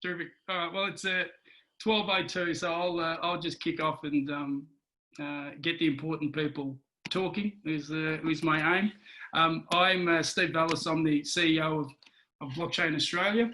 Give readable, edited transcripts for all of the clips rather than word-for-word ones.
Terrific. Well, it's 12:02, so I'll just kick off and get the important people talking. Is my aim. I'm Steve Vallis. I'm the CEO of Blockchain Australia.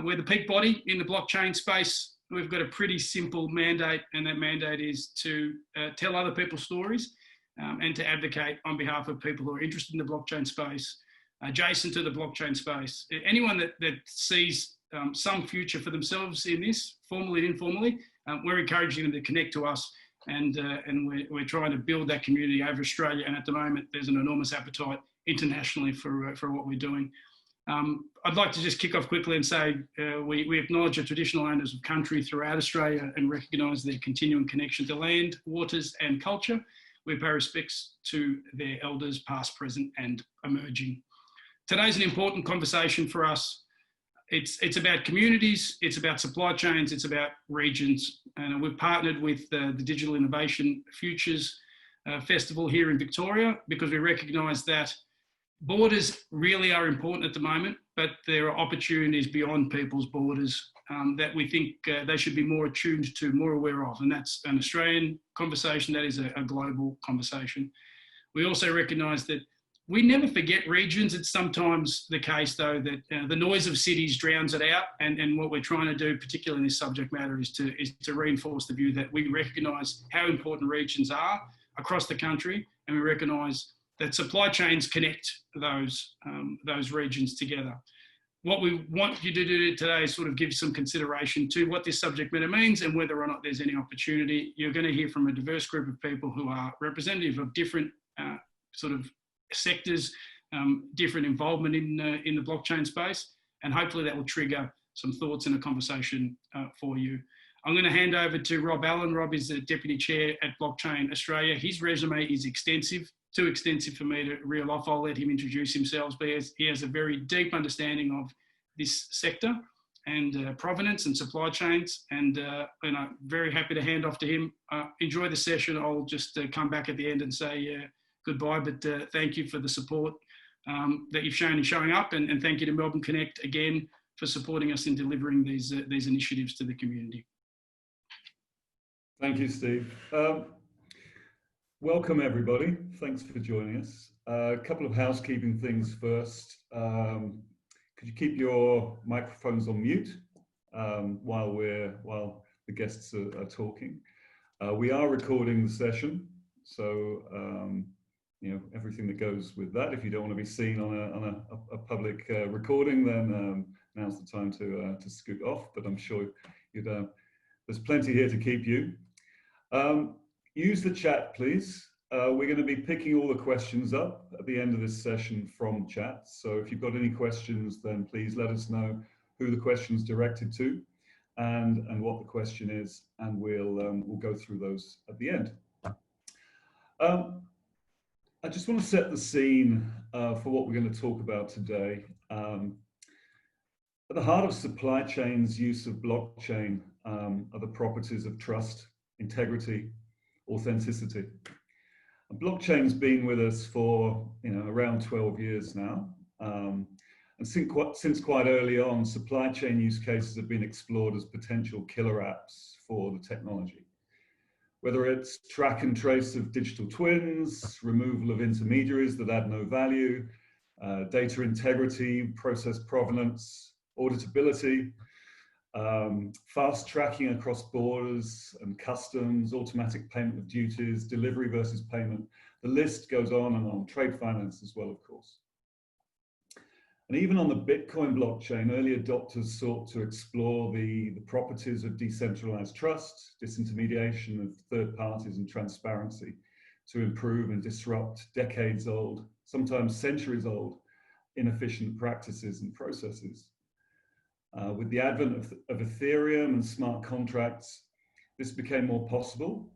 We're the peak body in the blockchain space. We've got a pretty simple mandate, and that mandate is to tell other people's stories and to advocate on behalf of people who are interested in the blockchain space, adjacent to the blockchain space. Anyone that sees some future for themselves in this, formally and informally, we're encouraging them to connect to us, and we're trying to build that community over Australia. And at the moment, there's an enormous appetite internationally for what we're doing. I'd like to just kick off quickly and say we acknowledge the traditional owners of country throughout Australia and recognise their continuing connection to land, waters and culture. We pay respects to their elders, past, present and emerging. Today's an important conversation for us. It's about communities, it's about supply chains, it's about regions. And we've partnered with the Digital Innovation Futures Festival here in Victoria because we recognise that borders really are important at the moment, but there are opportunities beyond people's borders that we think they should be more attuned to, more aware of. And that's an Australian conversation, that is a global conversation. We also recognise that we never forget regions. It's sometimes the case, though, that the noise of cities drowns it out. And what we're trying to do, particularly in this subject matter, is to reinforce the view that we recognise how important regions are across the country, and we recognise that supply chains connect those regions together. What we want you to do today is sort of give some consideration to what this subject matter means and whether or not there's any opportunity. You're going to hear from a diverse group of people who are representative of different sort of sectors, different involvement in the blockchain space, and hopefully that will trigger some thoughts and a conversation for you. I'm going to hand over to Rob Allen. Rob is the Deputy Chair at Blockchain Australia. His resume is extensive, too extensive for me to reel off. I'll let him introduce himself, but he has a very deep understanding of this sector and provenance and supply chains, and I'm very happy to hand off to him. Enjoy the session. I'll just come back at the end and say goodbye, but thank you for the support that you've shown in showing up, and thank you to Melbourne Connect again for supporting us in delivering these initiatives to the community. Thank you, Steve. Welcome everybody. Thanks for joining us. A couple of housekeeping things first. Could you keep your microphones on mute while the guests are talking? We are recording the session, so you know, everything that goes with that. If you don't want to be seen on a public recording, then now's the time to scoot off. But I'm sure there's plenty here to keep you. Use the chat, please. We're going to be picking all the questions up at the end of this session from chat. So if you've got any questions, then please let us know who the question's directed to and what the question is, and we'll go through those at the end. I just want to set the scene for what we're going to talk about today. At the heart of supply chain's use of blockchain are the properties of trust, integrity, authenticity. And blockchain's been with us for around 12 years now. And since quite early on, supply chain use cases have been explored as potential killer apps for the technology. Whether it's track and trace of digital twins, removal of intermediaries that add no value, data integrity, process provenance, auditability, fast tracking across borders and customs, automatic payment of duties, delivery versus payment. The list goes on and on. Trade finance as well, of course. And even on the Bitcoin blockchain, early adopters sought to explore the properties of decentralized trust, disintermediation of third parties, and transparency to improve and disrupt decades-old, sometimes centuries-old, inefficient practices and processes. With the advent of Ethereum and smart contracts, this became more possible.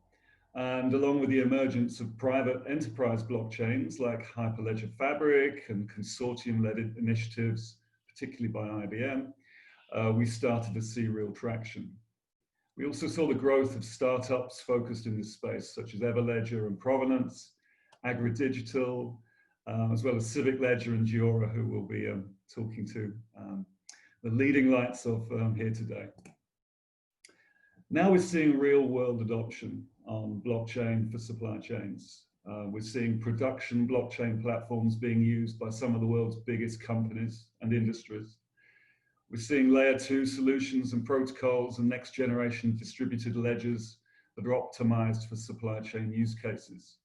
And along with the emergence of private enterprise blockchains like Hyperledger Fabric and consortium-led initiatives, particularly by IBM, we started to see real traction. We also saw the growth of startups focused in this space, such as Everledger and Provenance, AgriDigital, as well as Civic Ledger and Geora, who we'll be talking to the leading lights of here today. Now we're seeing real world adoption on blockchain for supply chains. We're seeing production blockchain platforms being used by some of the world's biggest companies and industries. We're seeing layer 2 solutions and protocols and next generation distributed ledgers that are optimized for supply chain use cases.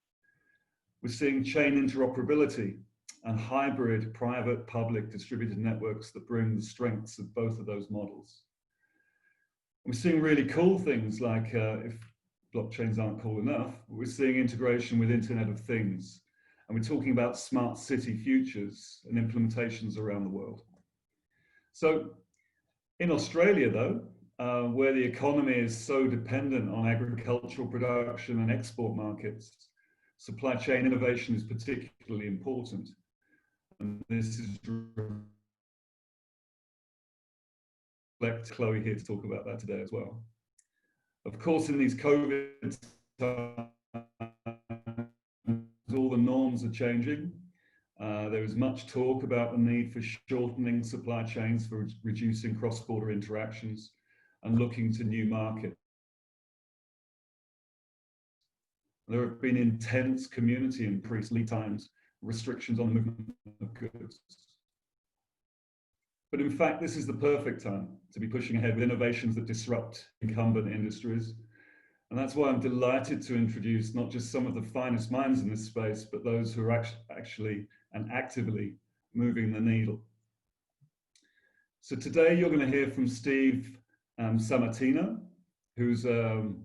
We're seeing chain interoperability and hybrid private public distributed networks that bring the strengths of both of those models. We're seeing really cool things like, if blockchains aren't cool enough, we're seeing integration with Internet of Things. And we're talking about smart city futures and implementations around the world. So in Australia though, where the economy is so dependent on agricultural production and export markets, supply chain innovation is particularly important. And this is Chloe here to talk about that today as well. Of course, in these COVID times, all the norms are changing. There is much talk about the need for shortening supply chains, for reducing cross-border interactions and looking to new markets. There have been intense community increased lead times, restrictions on the movement of goods. But in fact, this is the perfect time to be pushing ahead with innovations that disrupt incumbent industries. And that's why I'm delighted to introduce not just some of the finest minds in this space, but those who are actually and actively moving the needle. So today you're going to hear from Steve Sammartino, who's an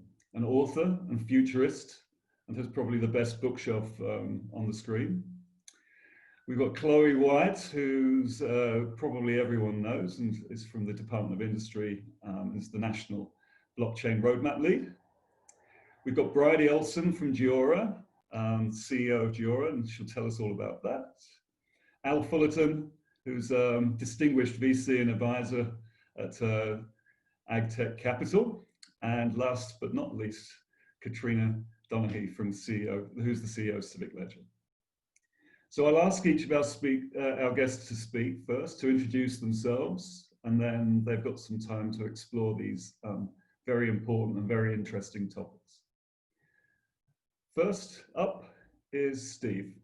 author and futurist, and has probably the best bookshelf on the screen. We've got Chloe White, who's probably everyone knows, and is from the Department of Industry, is the National Blockchain Roadmap Lead. We've got Bridie Ohlsson from Geora, CEO of Geora, and she'll tell us all about that. Al Fullerton, who's distinguished VC and advisor at AgTech Capital. And last but not least, Katrina Donaghy, who's the CEO of Civic Ledger. So I'll ask each of our guests to speak first, to introduce themselves, and then they've got some time to explore these very important and very interesting topics. First up is Steve.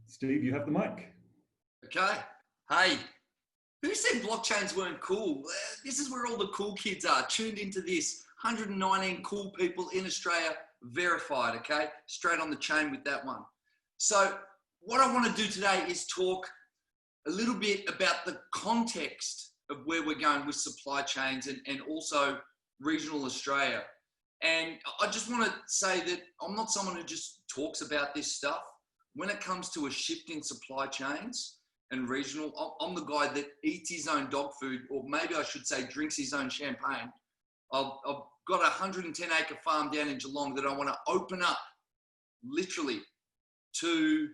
Steve, you have the mic. Okay. Hey, who said blockchains weren't cool? This is where all the cool kids are, tuned into this. 119 cool people in Australia, verified, okay? Straight on the chain with that one. So what I want to do today is talk a little bit about the context of where we're going with supply chains and also regional Australia. And I just want to say that I'm not someone who just talks about this stuff. When it comes to a shift in supply chains and regional, I'm the guy that eats his own dog food, or maybe I should say drinks his own champagne. I've got a 110-acre farm down in Geelong that I want to open up, literally, to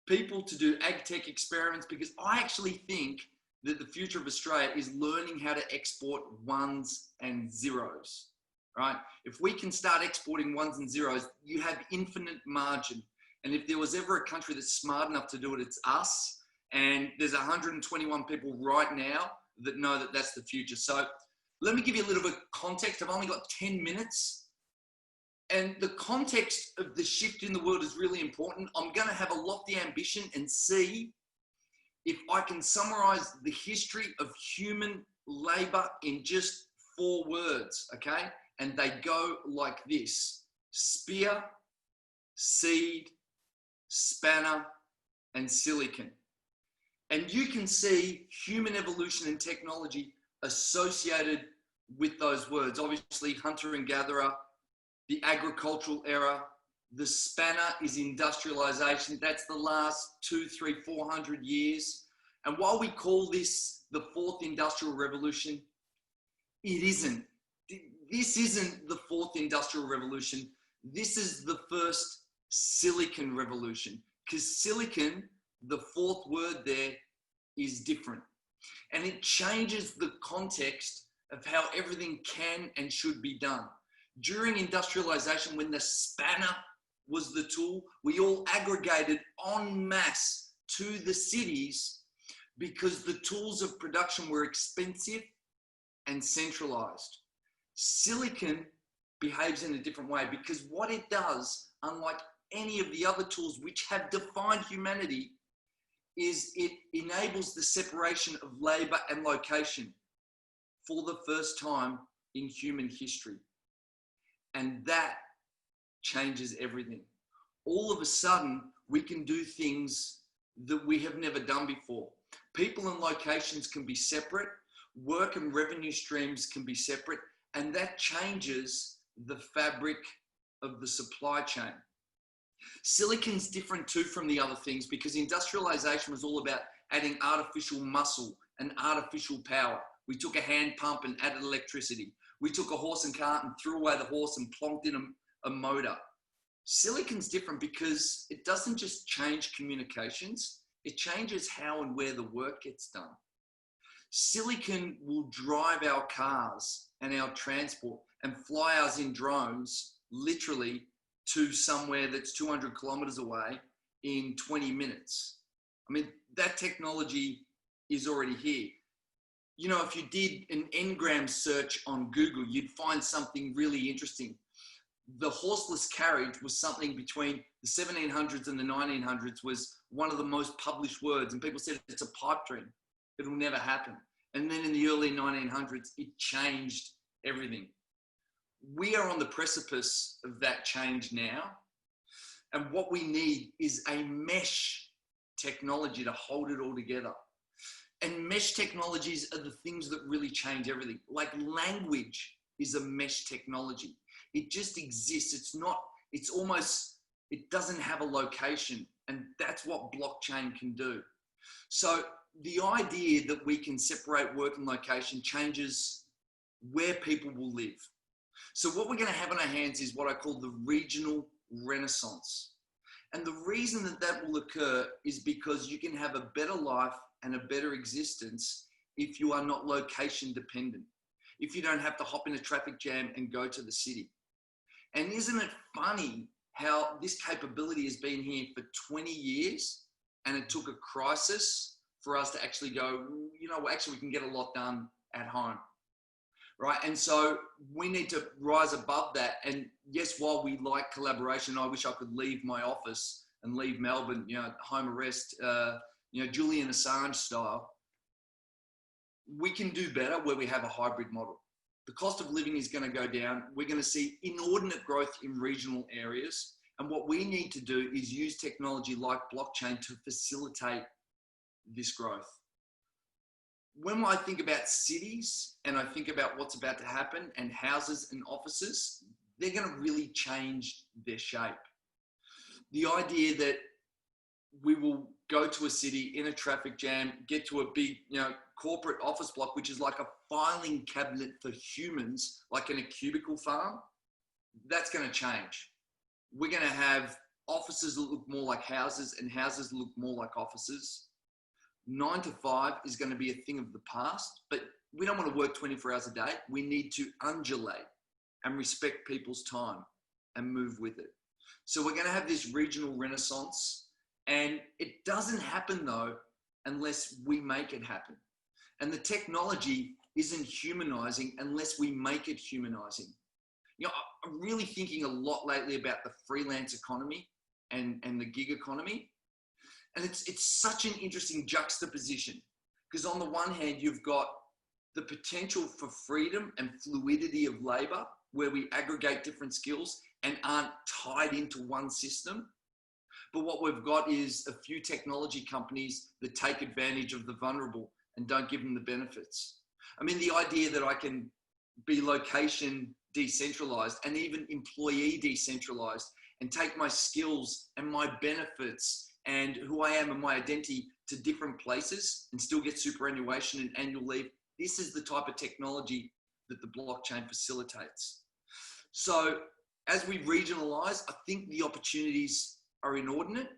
people to do ag tech experiments, because I actually think that the future of Australia is learning how to export ones and zeros, right? If we can start exporting ones and zeros, you have infinite margin. And if there was ever a country that's smart enough to do it, it's us. And there's 121 people right now that know that that's the future. So let me give you a little bit of context. I've only got 10 minutes. And the context of the shift in the world is really important. I'm going to have a lofty ambition and see if I can summarize the history of human labor in just 4 words, okay? And they go like this: spear, seed, spanner, and silicon. And you can see human evolution and technology associated with those words. Obviously, hunter and gatherer, the agricultural era. The spanner is industrialization. That's the last 200, 300, 400 years. And while we call this the 4th industrial revolution, it isn't. This isn't the 4th industrial revolution. This is the first silicon revolution, because silicon, the 4th word there, is different. And it changes the context of how everything can and should be done. During industrialization, when the spanner was the tool, we all aggregated en masse to the cities because the tools of production were expensive and centralized. Silicon behaves in a different way because what it does, unlike any of the other tools which have defined humanity, is it enables the separation of labor and location for the first time in human history. And that changes everything. All of a sudden, we can do things that we have never done before. People and locations can be separate, work and revenue streams can be separate, and that changes the fabric of the supply chain. Silicon's different too from the other things because industrialization was all about adding artificial muscle and artificial power. We took a hand pump and added electricity. We took a horse and cart and threw away the horse and plonked in a motor. Silicon's different because it doesn't just change communications, it changes how and where the work gets done. Silicon will drive our cars and our transport and fly us in drones literally to somewhere that's 200 kilometers away in 20 minutes. I mean, that technology is already here. You know, if you did an engram search on Google, you'd find something really interesting. The horseless carriage was something between the 1700s and the 1900s, was one of the most published words. And people said it's a pipe dream. It'll never happen. And then in the early 1900s, it changed everything. We are on the precipice of that change now. And what we need is a mesh technology to hold it all together. And mesh technologies are the things that really change everything. Like language is a mesh technology. It just exists. It doesn't have a location. And that's what blockchain can do. So the idea that we can separate work and location changes where people will live. So what we're going to have on our hands is what I call the regional renaissance. And the reason that that will occur is because you can have a better life and a better existence if you are not location dependent, if you don't have to hop in a traffic jam and go to the city. And isn't it funny how this capability has been here for 20 years and it took a crisis for us to actually go, you know, actually we can get a lot done at home, right? And so we need to rise above that. And yes, while we like collaboration, I wish I could leave my office and leave Melbourne, you know, home arrest, you know, Julian Assange style. We can do better where we have a hybrid model. The cost of living is going to go down. We're going to see inordinate growth in regional areas. And what we need to do is use technology like blockchain to facilitate this growth. When I think about cities and I think about what's about to happen and houses and offices, they're going to really change their shape. The idea that we will go to a city in a traffic jam, get to a big, you know, corporate office block, which is like a filing cabinet for humans, like in a cubicle farm, that's going to change. We're going to have offices that look more like houses and houses look more like offices. 9 to 5 is going to be a thing of the past, but we don't want to work 24 hours a day. We need to undulate and respect people's time and move with it. So we're going to have this regional renaissance. And it doesn't happen though, unless we make it happen. And the technology isn't humanizing unless we make it humanizing. You know, I'm really thinking a lot lately about the freelance economy and the gig economy. And it's such an interesting juxtaposition because on the one hand, you've got the potential for freedom and fluidity of labor where we aggregate different skills and aren't tied into one system. But what we've got is a few technology companies that take advantage of the vulnerable and don't give them the benefits. I mean, the idea that I can be location decentralized and even employee decentralized and take my skills and my benefits and who I am and my identity to different places and still get superannuation and annual leave. This is the type of technology that the blockchain facilitates. So as we regionalize, I think the opportunities are inordinate.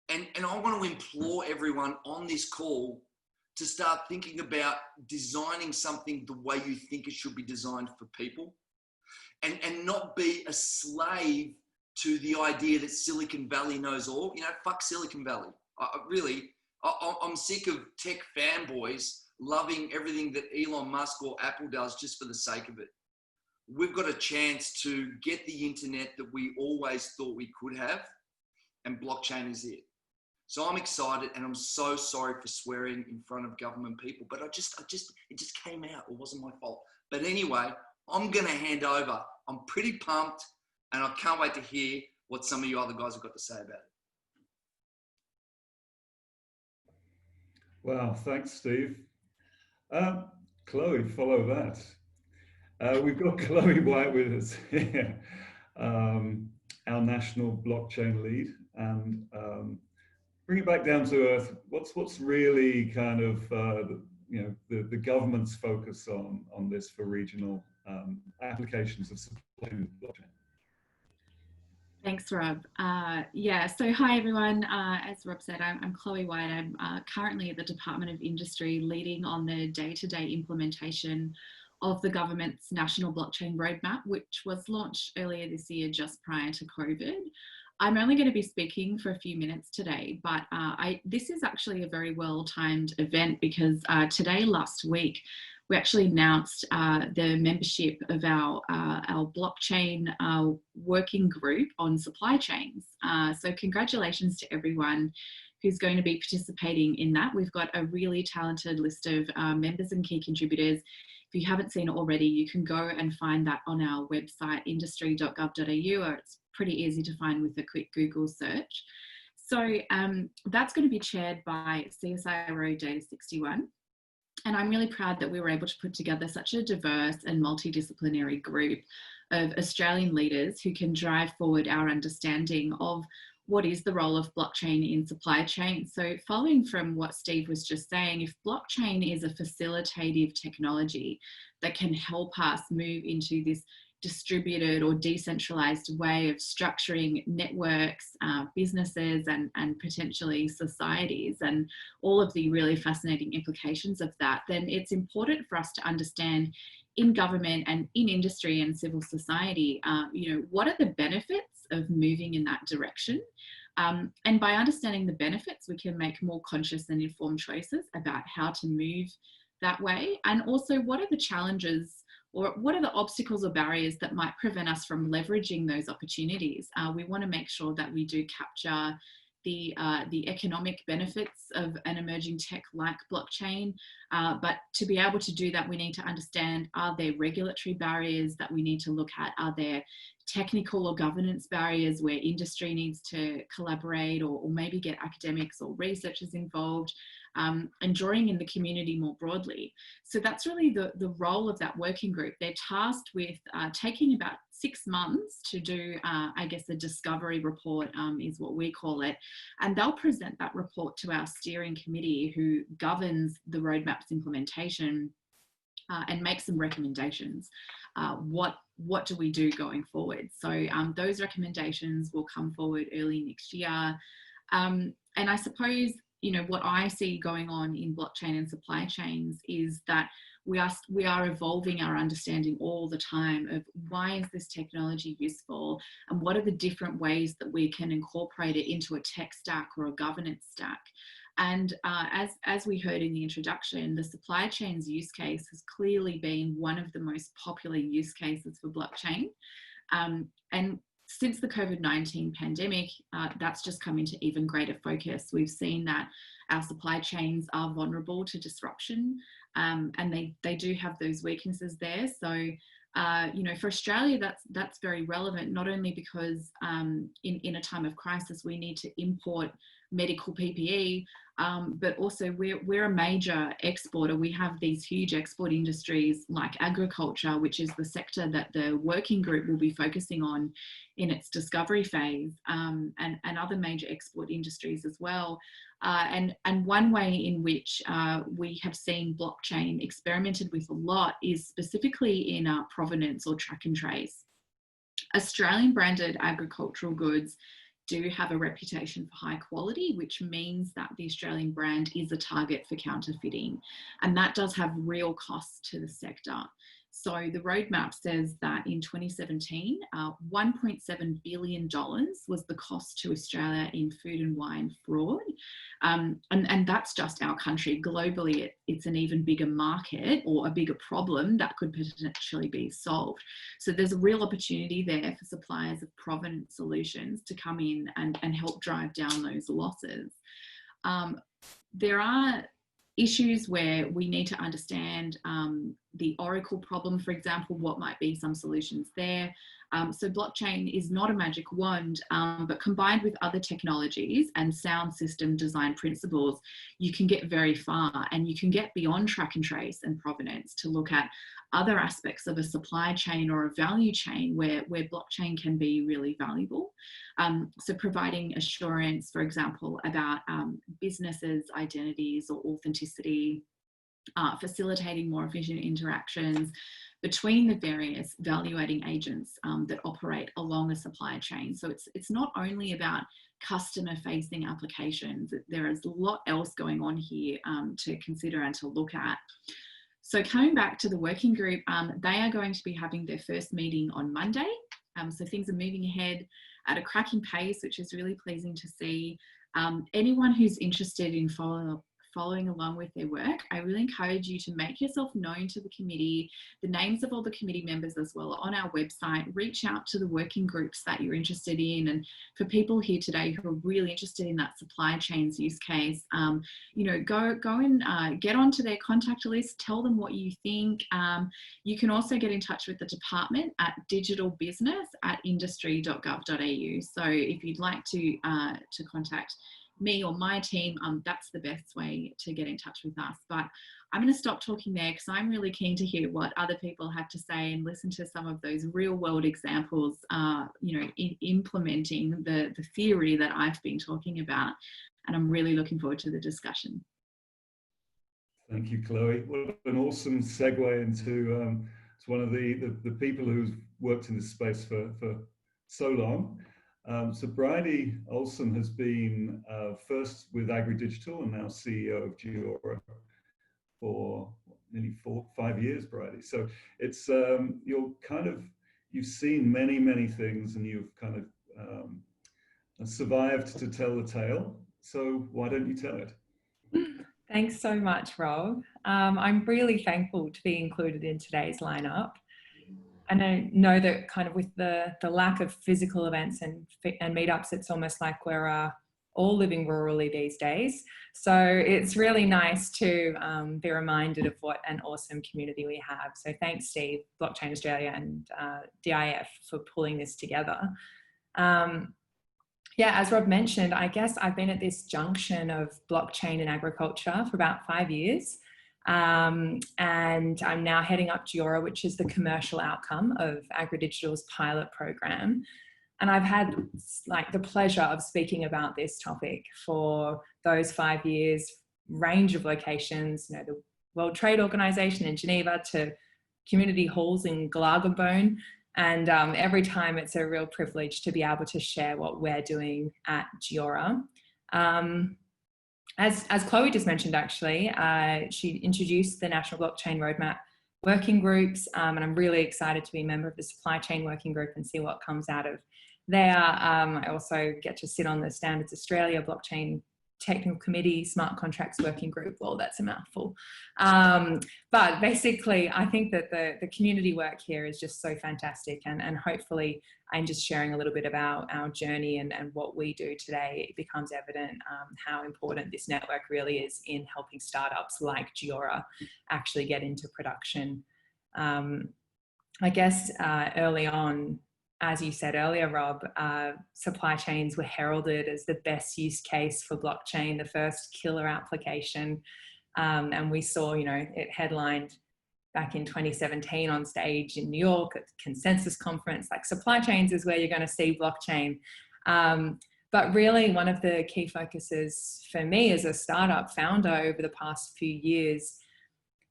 And I want to implore everyone on this call to start thinking about designing something the way you think it should be designed for people and not be a slave to the idea that Silicon Valley knows all. You know, fuck Silicon Valley. Really, I'm sick of tech fanboys loving everything that Elon Musk or Apple does just for the sake of it. We've got a chance to get the internet that we always thought we could have, and blockchain is it. So I'm excited, and I'm so sorry for swearing in front of government people, but it just came out. It wasn't my fault. But anyway, I'm going to hand over. I'm pretty pumped, and I can't wait to hear what some of you other guys have got to say about it. Wow, thanks, Steve. Chloe, follow that. We've got Chloe White with us here, our national blockchain lead, and bring it back down to earth. What's really kind of the government's focus on this for regional applications of supplychain blockchain? Thanks, Rob. Yeah, so hi everyone. As Rob said, I'm Chloe White. I'm currently at the Department of Industry leading on the day-to-day implementation of the government's national blockchain roadmap, which was launched earlier this year just prior to COVID. I'm only going to be speaking for a few minutes today, but this is actually a very well-timed event because today, last week, we actually announced the membership of our blockchain working group on supply chains. So congratulations to everyone who's going to be participating in that. We've got a really talented list of members and key contributors. If you haven't seen it already, you can go and find that on our website, industry.gov.au, or it's pretty easy to find with a quick Google search. So that's going to be chaired by CSIRO Data 61. And I'm really proud that we were able to put together such a diverse and multidisciplinary group of Australian leaders who can drive forward our understanding of what is the role of blockchain in supply chain. So following from what Steve was just saying, if blockchain is a facilitative technology that can help us move into this distributed or decentralized way of structuring networks, businesses, and potentially societies, and all of the really fascinating implications of that, then it's important for us to understand in government and in industry and civil society, what are the benefits of moving in that direction? And by understanding the benefits, we can make more conscious and informed choices about how to move that way. And also, what are the challenges or what are the obstacles or barriers that might prevent us from leveraging those opportunities? We want to make sure that we do capture the economic benefits of an emerging tech like blockchain. But to be able to do that, we need to understand, are there regulatory barriers that we need to look at? Are there technical or governance barriers where industry needs to collaborate or maybe get academics or researchers involved? And drawing in the community more broadly. So that's really the role of that working group. They're tasked with taking about 6 months to do, I guess, a discovery report is what we call it. And they'll present that report to our steering committee who governs the roadmap's implementation and make some recommendations. What do we do going forward? So those recommendations will come forward early next year. And I suppose, what I see going on in blockchain and supply chains is that we are evolving our understanding all the time of why is this technology useful and what are the different ways that we can incorporate it into a tech stack or a governance stack. And as we heard in the introduction, the supply chains use case has clearly been one of the most popular use cases for blockchain. And since the COVID-19 pandemic, that's just come into even greater focus. We've seen that our supply chains are vulnerable to disruption, and they do have those weaknesses there. So, for Australia, that's very relevant, not only because in a time of crisis, we need to import medical PPE, but also we're a major exporter. We have these huge export industries like agriculture, which is the sector that the working group will be focusing on in its discovery phase, and other major export industries as well. And one way in which we have seen blockchain experimented with a lot is specifically in provenance or track and trace. Australian branded agricultural goods do have a reputation for high quality, which means that the Australian brand is a target for counterfeiting. And that does have real costs to the sector. So the roadmap says that in 2017, $1.7 billion was the cost to Australia in food and wine fraud. And that's just our country. Globally, it's an even bigger market, or a bigger problem that could potentially be solved. So there's a real opportunity there for suppliers of provenance solutions to come in and help drive down those losses. There are issues where we need to understand the Oracle problem, for example, what might be some solutions there. So blockchain is not a magic wand, but combined with other technologies and sound system design principles, you can get very far, and you can get beyond track and trace and provenance to look at other aspects of a supply chain or a value chain where blockchain can be really valuable. So providing assurance, for example, about businesses' identities or authenticity, facilitating more efficient interactions between the various valuating agents that operate along the supply chain. So it's not only about customer-facing applications. There is a lot else going on here to consider and to look at. So coming back to the working group, they are going to be having their first meeting on Monday. So things are moving ahead at a cracking pace, which is really pleasing to see. Anyone who's interested in following along with their work, I really encourage you to make yourself known to the committee. The names of all the committee members as well are on our website. Reach out to the working groups that you're interested in. And for people here today who are really interested in that supply chains use case, you know, go and get onto their contact list, tell them what you think. You can also get in touch with the department at digitalbusiness@industry.gov.au. So if you'd like to contact me or my team, that's the best way to get in touch with us. But I'm going to stop talking there because I'm really keen to hear what other people have to say and listen to some of those real world examples, you know, in implementing the theory that I've been talking about. And I'm really looking forward to the discussion. Thank you, Chloe. What an awesome segue into one of the people who's worked in this space for so long. So Bridie Ohlsson has been first with AgriDigital and now CEO of Geora for nearly 5 years, Bridie. So it's you've seen many things, and you've kind of survived to tell the tale. So why don't you tell it? Thanks so much, Rob. I'm really thankful to be included in today's lineup. And I know that kind of with the lack of physical events and meetups, it's almost like we're all living rurally these days. So it's really nice to be reminded of what an awesome community we have. So thanks, Steve, Blockchain Australia and DIF for pulling this together. Yeah, as Rob mentioned, I guess I've been at this junction of blockchain and agriculture for about 5 years. And I'm now heading up Geora, which is the commercial outcome of AgriDigital's pilot program. And I've had like the pleasure of speaking about this topic for those 5 years, range of locations, you know, the World Trade Organization in Geneva to community halls in Glargabone. And every time it's a real privilege to be able to share what we're doing at Geora. As Chloe just mentioned, actually, she introduced the National Blockchain Roadmap working groups, and I'm really excited to be a member of the Supply Chain Working Group and see what comes out of there. I also get to sit on the Standards Australia Blockchain Technical Committee, Smart Contracts Working Group. Well, that's a mouthful. But basically, I think that the community work here is just so fantastic, and hopefully I'm just sharing a little bit about our journey and what we do today. It becomes evident how important this network really is in helping startups like Geora actually get into production. I guess early on, as you said earlier, Rob, supply chains were heralded as the best use case for blockchain, the first killer application. And we saw, you know, it headlined back in 2017 on stage in New York at the Consensus Conference, like supply chains is where you're going to see blockchain. But really one of the key focuses for me as a startup founder over the past few years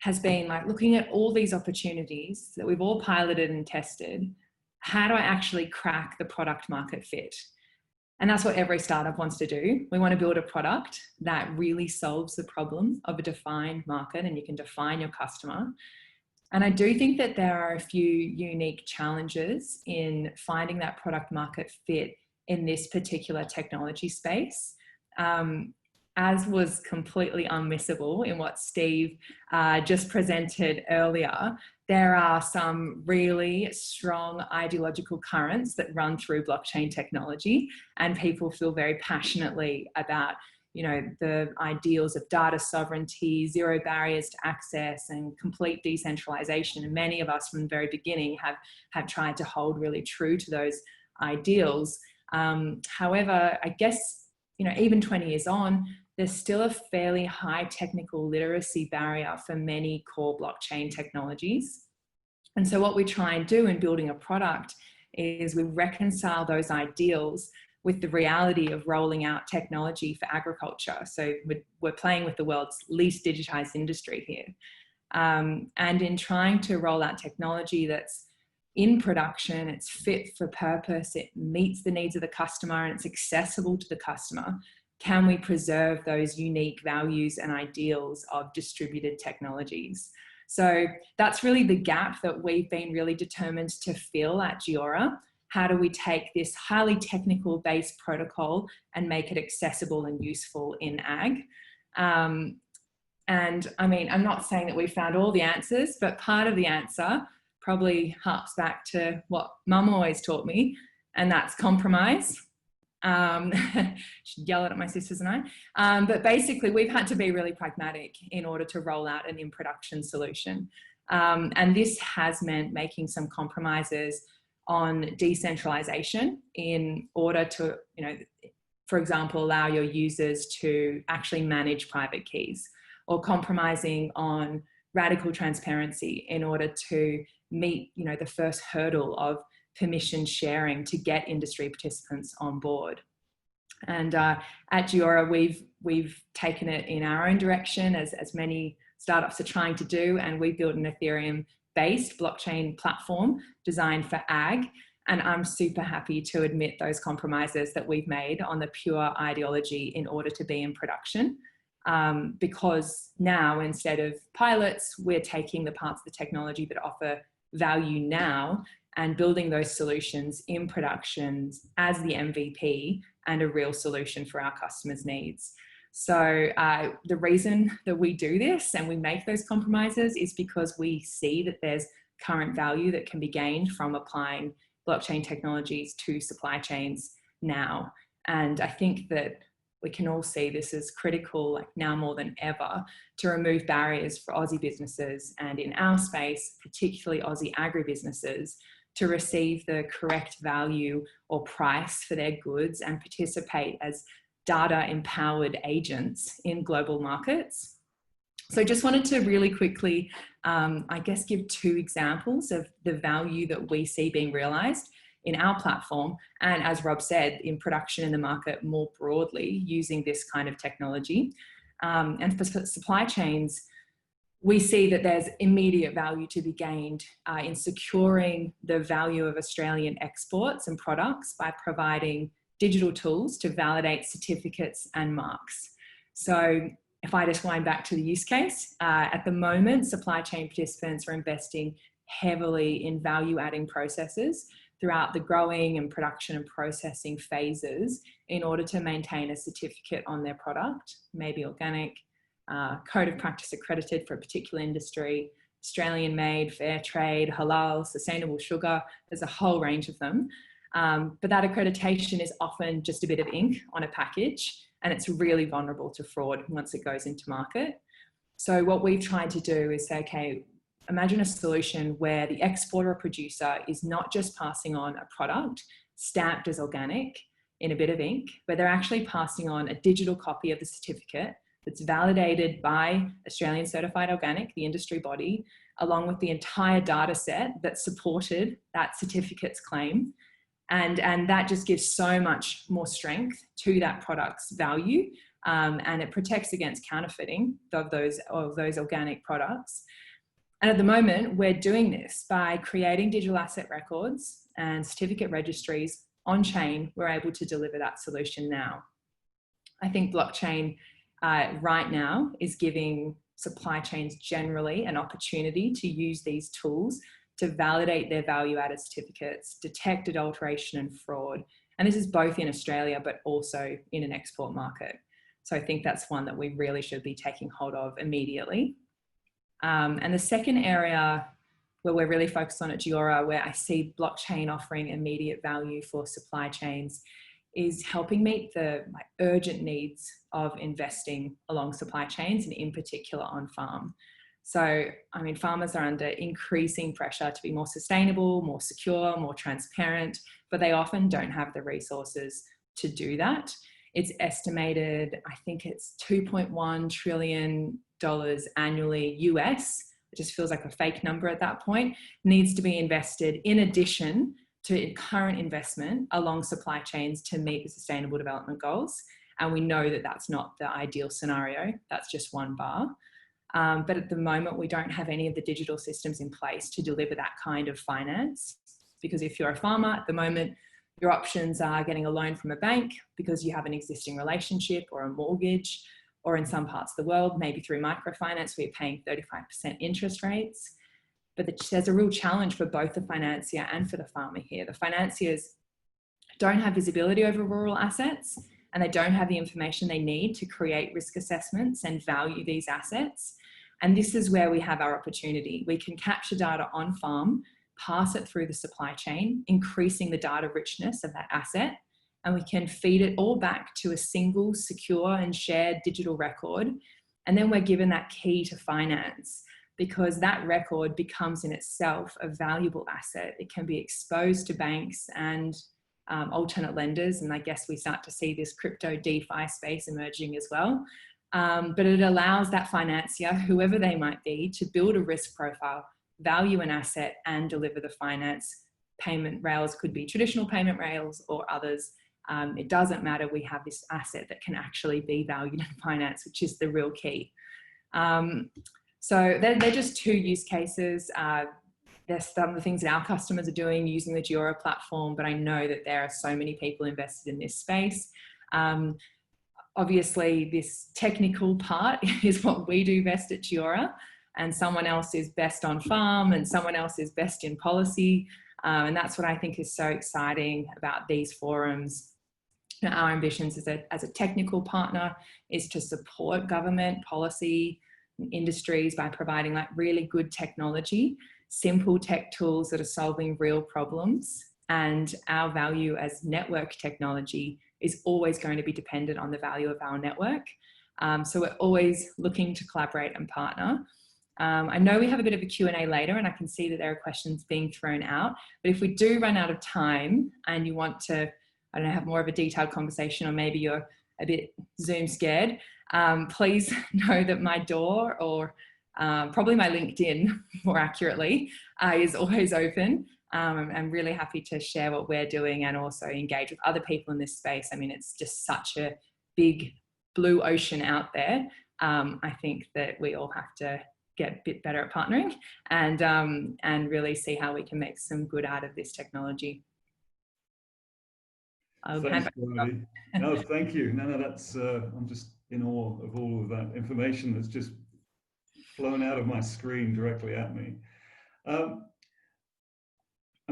has been like looking at all these opportunities that we've all piloted and tested. How do I actually crack the product market fit? And that's what every startup wants to do. We want to build a product that really solves the problem of a defined market, and you can define your customer. And I do think that there are a few unique challenges in finding that product market fit in this particular technology space. As was completely unmissable in what Steve just presented earlier, there are some really strong ideological currents that run through blockchain technology, and people feel very passionately about, you know, the ideals of data sovereignty, zero barriers to access, and complete decentralization. And many of us from the very beginning have tried to hold really true to those ideals. However, I guess, you know, even 20 years on, there's still a fairly high technical literacy barrier for many core blockchain technologies. And so what we try and do in building a product is we reconcile those ideals with the reality of rolling out technology for agriculture. So we're playing with the world's least digitized industry here. And in trying to roll out technology that's in production, it's fit for purpose, it meets the needs of the customer, and it's accessible to the customer, can we preserve those unique values and ideals of distributed technologies? So that's really the gap that we've been really determined to fill at Geora. How do we take this highly technical based protocol and make it accessible and useful in ag? And I mean, I'm not saying that we found all the answers, but part of the answer probably harks back to what Mum always taught me, and that's compromise. She'd yell at my sisters and I. But basically, we've had to be really pragmatic in order to roll out an in-production solution. And this has meant making some compromises on decentralization in order to, you know, for example, allow your users to actually manage private keys, or compromising on radical transparency in order to meet, you know, the first hurdle of permission sharing to get industry participants on board. And at Geora, we've taken it in our own direction, as many startups are trying to do, and we built an Ethereum-based blockchain platform designed for ag. And I'm super happy to admit those compromises that we've made on the pure ideology in order to be in production. Because now, instead of pilots, we're taking the parts of the technology that offer value now and building those solutions in production as the MVP and a real solution for our customers' needs. So the reason that we do this and we make those compromises is because we see that there's current value that can be gained from applying blockchain technologies to supply chains now. And I think that we can all see this as critical, like now more than ever, to remove barriers for Aussie businesses, and in our space, particularly Aussie agribusinesses, to receive the correct value or price for their goods and participate as data-empowered agents in global markets. So I just wanted to really quickly, I guess, give two examples of the value that we see being realised in our platform, and as Rob said, in production in the market more broadly using this kind of technology. And for supply chains, we see that there's immediate value to be gained in securing the value of Australian exports and products by providing digital tools to validate certificates and marks. So if I just wind back to the use case, at the moment, supply chain participants are investing heavily in value-adding processes throughout the growing and production and processing phases in order to maintain a certificate on their product, maybe organic, code of practice accredited for a particular industry, Australian made, fair trade, halal, sustainable sugar. There's a whole range of them. But that accreditation is often just a bit of ink on a package, and it's really vulnerable to fraud once it goes into market. So what we've tried to do is say, okay, imagine a solution where the exporter or producer is not just passing on a product stamped as organic in a bit of ink, but they're actually passing on a digital copy of the certificate that's validated by Australian Certified Organic, the industry body, along with the entire data set that supported that certificate's claim. And that just gives so much more strength to that product's value, and it protects against counterfeiting of those organic products. And at the moment, we're doing this by creating digital asset records and certificate registries on chain. We're able to deliver that solution now. I think blockchain right now is giving supply chains generally an opportunity to use these tools to validate their value-added certificates, detect adulteration and fraud. And this is both in Australia, but also in an export market. So I think that's one that we really should be taking hold of immediately. And the second area where we're really focused on at Geora, where I see blockchain offering immediate value for supply chains, is helping meet the urgent needs of investing along supply chains, and in particular on farm. So, I mean, farmers are under increasing pressure to be more sustainable, more secure, more transparent, but they often don't have the resources to do that. It's estimated, I think it's $2.1 trillion annually US. It just feels like a fake number at that point, needs to be invested in addition to current investment along supply chains to meet the Sustainable Development Goals. And we know that that's not the ideal scenario. That's just one bar. But at the moment, we don't have any of the digital systems in place to deliver that kind of finance. Because if you're a farmer at the moment, your options are getting a loan from a bank because you have an existing relationship or a mortgage, or in some parts of the world, maybe through microfinance, we're paying 35% interest rates. But there's a real challenge for both the financier and for the farmer here. The financiers don't have visibility over rural assets, and they don't have the information they need to create risk assessments and value these assets. And this is where we have our opportunity. We can capture data on farm, pass it through the supply chain, increasing the data richness of that asset, and we can feed it all back to a single, secure and shared digital record. And then we're given that key to finance, because that record becomes in itself a valuable asset. It can be exposed to banks and alternate lenders. And I guess we start to see this crypto DeFi space emerging as well. But it allows that financier, whoever they might be, to build a risk profile, value an asset and deliver the finance. Payment rails could be traditional payment rails or others. It doesn't matter. We have this asset that can actually be valued and financed, which is the real key. So they're just two use cases. There's some of the things that our customers are doing using the Geora platform, but I know that there are so many people invested in this space. Obviously, this technical part is what we do best at Geora, and someone else is best on farm and someone else is best in policy. And that's what I think is so exciting about these forums. Our ambitions as a technical partner is to support government policy industries by providing like really good technology, simple tech tools that are solving real problems. And our value as network technology is always going to be dependent on the value of our network. So we're always looking to collaborate and partner. I know we have a bit of a Q&A later, and I can see that there are questions being thrown out, but if we do run out of time and you want to, I don't know, have more of a detailed conversation, or maybe you're a bit Zoom scared, please know that my door, or probably my LinkedIn more accurately, is always open. I'm really happy to share what we're doing and also engage with other people in this space. I mean, it's just such a big blue ocean out there. I think that we all have to get a bit better at partnering and really see how we can make some good out of this technology. Thanks, Bridie. No, thank you. No, that's, I'm just in awe of all of that information that's just flown out of my screen directly at me. I'm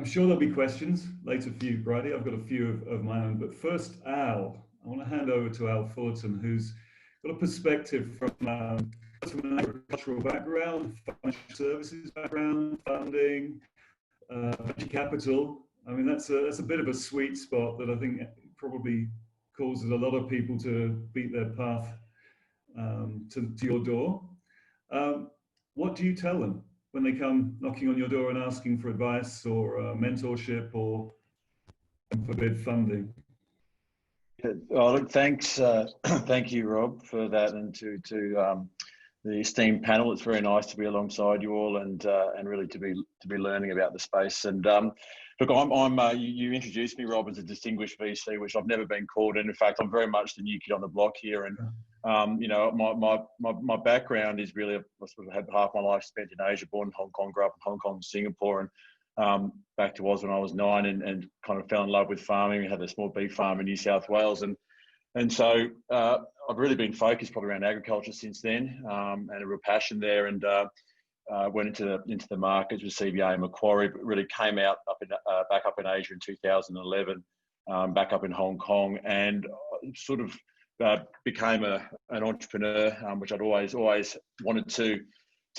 sure there'll be questions later for you, Bridie. I've got a few of my own, but first, Al, I want to hand over to Al Fullerton, who's got a perspective from an agricultural background, financial services background, funding, venture capital. I mean, that's a bit of a sweet spot that I think probably causes a lot of people to beat their path to your door. What do you tell them when they come knocking on your door and asking for advice or mentorship or, forbid, funding? Well, look, thanks. Thank you, Rob, for that, and to the esteemed panel. It's very nice to be alongside you all and really to be learning about the space. And look, you introduced me, Rob, as a distinguished VC, which I've never been called. And in fact, I'm very much the new kid on the block here. And you know, my background is really, I sort of had half my life spent in Asia, born in Hong Kong, grew up in Hong Kong, Singapore, and back to Oz when I was 9, and kind of fell in love with farming. We had a small beef farm in New South Wales, and And so I've really been focused probably around agriculture since then, and a real passion there, and went into the markets with CBA and Macquarie, but really came out back up in Asia in 2011, back up in Hong Kong, and sort of became an entrepreneur, which I'd always wanted to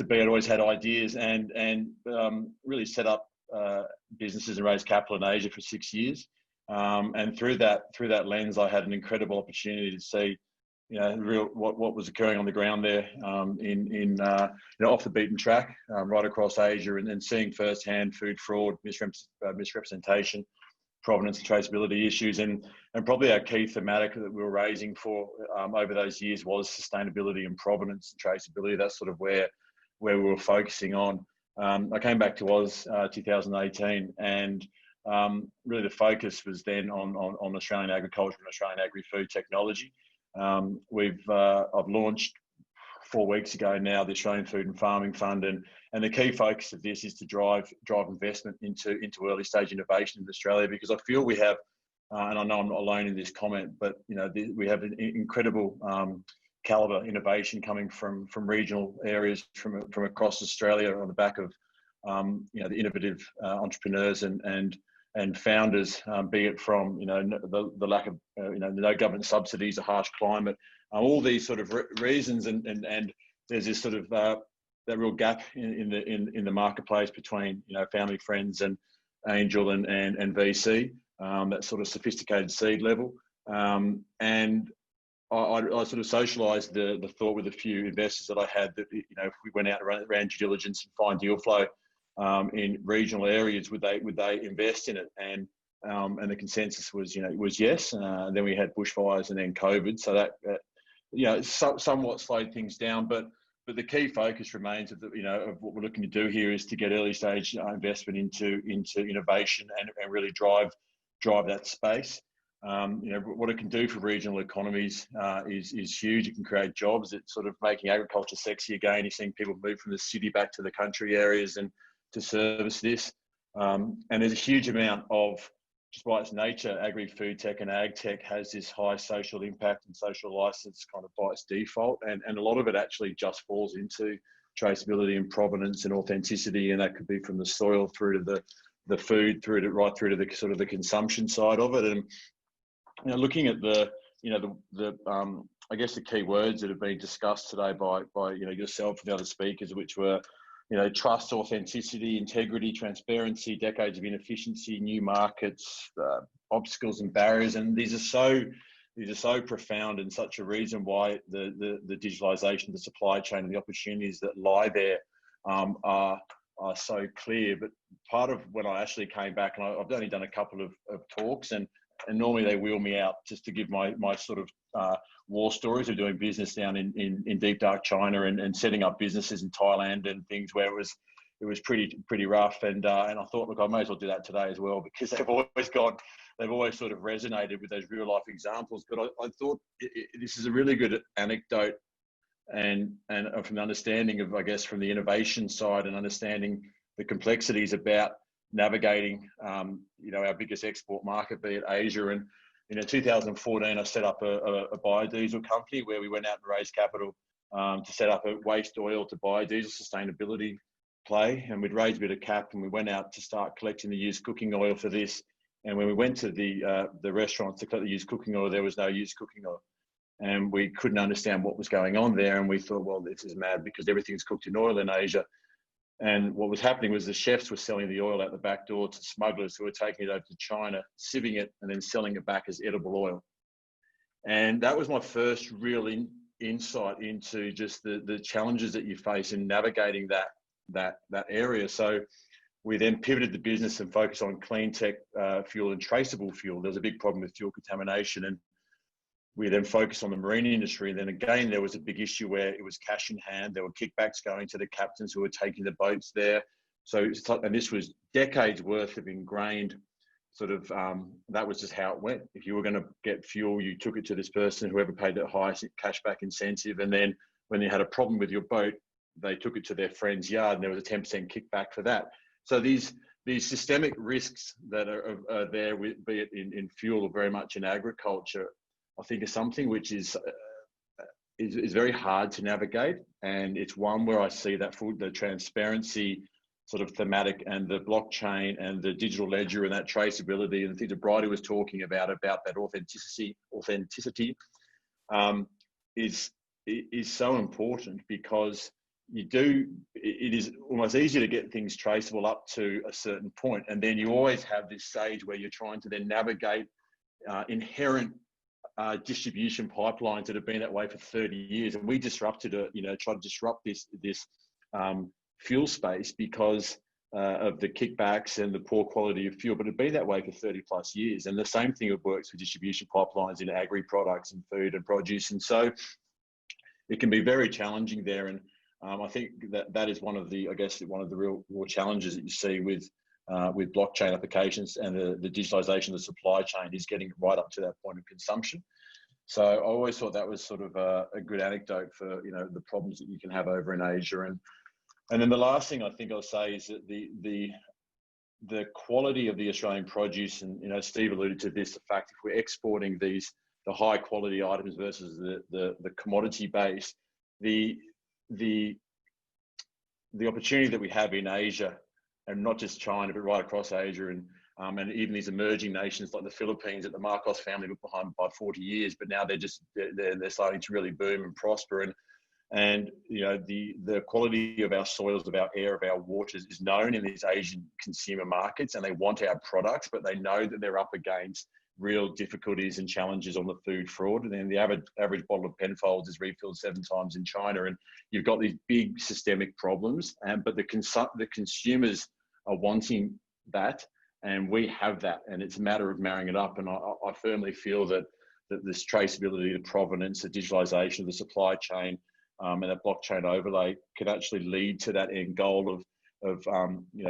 be. I'd always had ideas, and really set up businesses and raised capital in Asia for 6 years. And through that lens, I had an incredible opportunity to see, what was occurring on the ground there, off the beaten track, right across Asia, and then seeing firsthand food fraud, misrepresentation, provenance and traceability issues, and probably our key thematic that we were raising for over those years was sustainability and provenance and traceability. That's sort of where we were focusing on. I came back to Oz 2018, and really the focus was then on Australian agriculture and Australian agri-food technology. I've launched 4 weeks ago now the Australian Food and Farming Fund, and the key focus of this is to drive investment into early stage innovation in Australia, because I feel we have, and I know I'm not alone in this comment, but we have an incredible caliber innovation coming from regional areas from across Australia on the back of the innovative entrepreneurs and founders, be it from the lack of no government subsidies, a harsh climate, all these sort of reasons, and there's this sort of that real gap in the marketplace between family, friends, and angel and VC, that sort of sophisticated seed level, and I sort of socialised the thought with a few investors that I had that if we went out and ran due diligence and find deal flow in regional areas, would they invest in it? And the consensus was yes. Then we had bushfires and then COVID, so that somewhat slowed things down. But the key focus remains of what we're looking to do here is to get early stage investment into innovation and really drive that space. What it can do for regional economies is huge. It can create jobs. It's sort of making agriculture sexy again. You're seeing people move from the city back to the country areas and to service this. And there's a huge amount of, just by its nature, agri-food tech and ag tech has this high social impact and social license kind of by its default. And a lot of it actually just falls into traceability and provenance and authenticity. And that could be from the soil through to the food, right through to the sort of the consumption side of it. And looking at I guess the key words that have been discussed today by yourself and the other speakers, which were trust, authenticity, integrity, transparency, decades of inefficiency, new markets, obstacles and barriers, and these are so profound and such a reason why the digitalisation of the supply chain and the opportunities that lie there are so clear. But part of when I actually came back, and I've only done a couple of talks, and normally they wheel me out just to give my sort of war stories of doing business down in deep dark China and setting up businesses in Thailand and things where it was pretty rough. And I thought, look, I may as well do that today as well, because they've always sort of resonated with those real life examples. But I thought this is a really good anecdote and from the understanding of, I guess, from the innovation side and understanding the complexities about navigating, our biggest export market, be it Asia. And in 2014, I set up a biodiesel company where we went out and raised capital to set up a waste oil to biodiesel sustainability play. And we'd raised a bit of cap, and we went out to start collecting the used cooking oil for this. And when we went to the restaurants to collect the used cooking oil, there was no used cooking oil. And we couldn't understand what was going on there. And we thought, well, this is mad, because everything's cooked in oil in Asia. And what was happening was the chefs were selling the oil out the back door to smugglers who were taking it over to China, sieving it, and then selling it back as edible oil. And that was my first real insight into just the challenges that you face in navigating that area. So we then pivoted the business and focused on clean tech fuel and traceable fuel. There was a big problem with fuel contamination, and we then focused on the marine industry. And then again, there was a big issue where it was cash in hand. There were kickbacks going to the captains who were taking the boats there. And this was decades worth of ingrained sort of, that was just how it went. If you were going to get fuel, you took it to this person, whoever paid the highest cashback incentive. And then when you had a problem with your boat, they took it to their friend's yard, and there was a 10% kickback for that. So these systemic risks that are there, be it in fuel or very much in agriculture, I think is something which is very hard to navigate, and it's one where I see that the transparency sort of thematic and the blockchain and the digital ledger and that traceability and the things that Bridie was talking about that authenticity is so important, because it is almost easier to get things traceable up to a certain point, and then you always have this stage where you're trying to then navigate inherent distribution pipelines that have been that way for 30 years, and we disrupted it. Tried to disrupt this fuel space because of the kickbacks and the poor quality of fuel, but it's been that way for 30 plus years. And the same thing works for distribution pipelines in agri products and food and produce, and so it can be very challenging there. And I think that is one of the real challenges that you see with blockchain applications and the digitalization of the supply chain is getting right up to that point of consumption. So I always thought that was sort of a good anecdote for the problems that you can have over in Asia. And then the last thing I think I'll say is that the quality of the Australian produce, and Steve alluded to this, the fact if we're exporting the high quality items versus the commodity base, the opportunity that we have in Asia, and not just China, but right across Asia, and even these emerging nations like the Philippines that the Marcos family were behind by 40 years, but now they're starting to really boom and prosper. And the quality of our soils, of our air, of our waters is known in these Asian consumer markets, and they want our products, but they know that they're up against real difficulties and challenges on the food fraud. And then the average bottle of Penfolds is refilled 7 times in China, and you've got these big systemic problems. But the consumers are wanting that, and we have that, and it's a matter of marrying it up. And I firmly feel that this traceability, the provenance, the digitalization of the supply chain, and that blockchain overlay could actually lead to that end goal of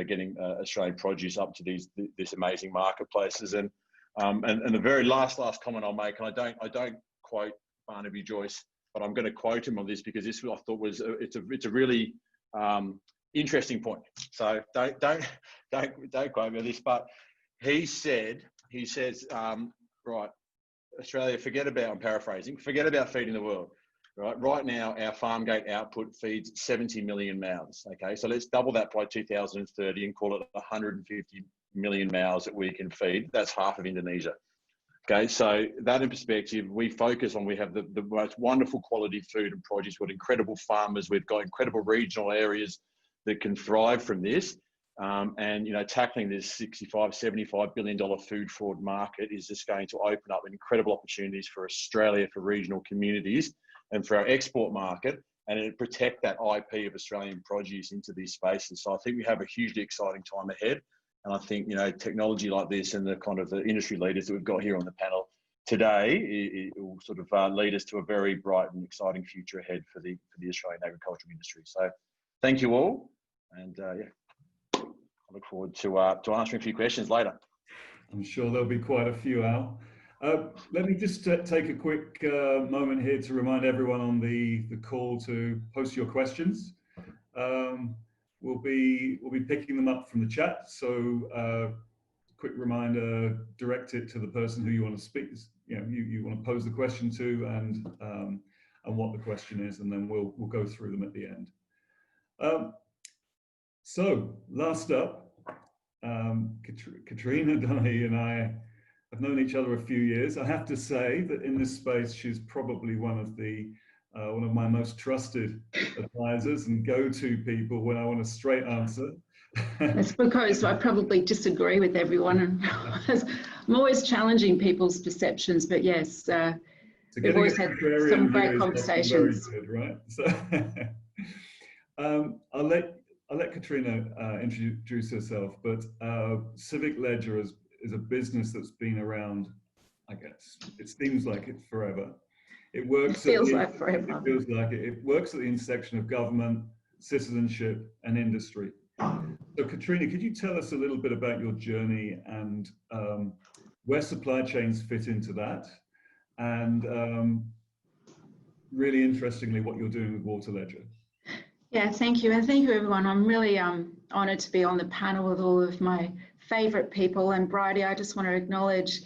getting Australian produce up to these amazing marketplaces. And the very last comment I'll make, and I don't quote Barnaby Joyce, but I'm going to quote him on this because this I thought was it's a really interesting point. So don't quote me on this, but he says right, Australia, I'm paraphrasing, forget about feeding the world. Right now, our farm gate output feeds 70 million mouths. Okay, so let's double that by 2030 and call it 150 million mouths that we can feed. That's half of Indonesia. Okay, so that in perspective, we have the most wonderful quality food and produce. We've got incredible farmers. We've got incredible regional areas that can thrive from this. And tackling this $65-75 billion food fraud market is just going to open up incredible opportunities for Australia, for regional communities, and for our export market, and it protect that IP of Australian produce into these spaces. So I think we have a hugely exciting time ahead. And I think, technology like this and the kind of the industry leaders that we've got here on the panel today, it will sort of lead us to a very bright and exciting future ahead for the Australian agricultural industry. So thank you all. And I look forward to answering a few questions later. I'm sure there'll be quite a few, Al. Let me just take a quick moment here to remind everyone on the call to post your questions. We'll be picking them up from the chat. So quick reminder, direct it to the person who you want to speak, you want to pose the question to, and what the question is, and then we'll go through them at the end. So last up, Katrina, Donaghy, and I have known each other a few years. I have to say that in this space, she's probably one of my most trusted advisors and go-to people when I want a straight answer. That's because I probably disagree with everyone. I'm always challenging people's perceptions, but yes, so we've always had some great conversations. Very good, right? So I'll let Katrina introduce herself, but Civic Ledger is a business that's been around, I guess. It seems like it forever. It works. It feels like forever. It feels like it. It works at the intersection of government, citizenship, and industry. So, Katrina, could you tell us a little bit about your journey and where supply chains fit into that, and really interestingly, what you're doing with Water Ledger? Yeah, thank you, and thank you, everyone. I'm really honoured to be on the panel with all of my favourite people. And Bridie, I just want to acknowledge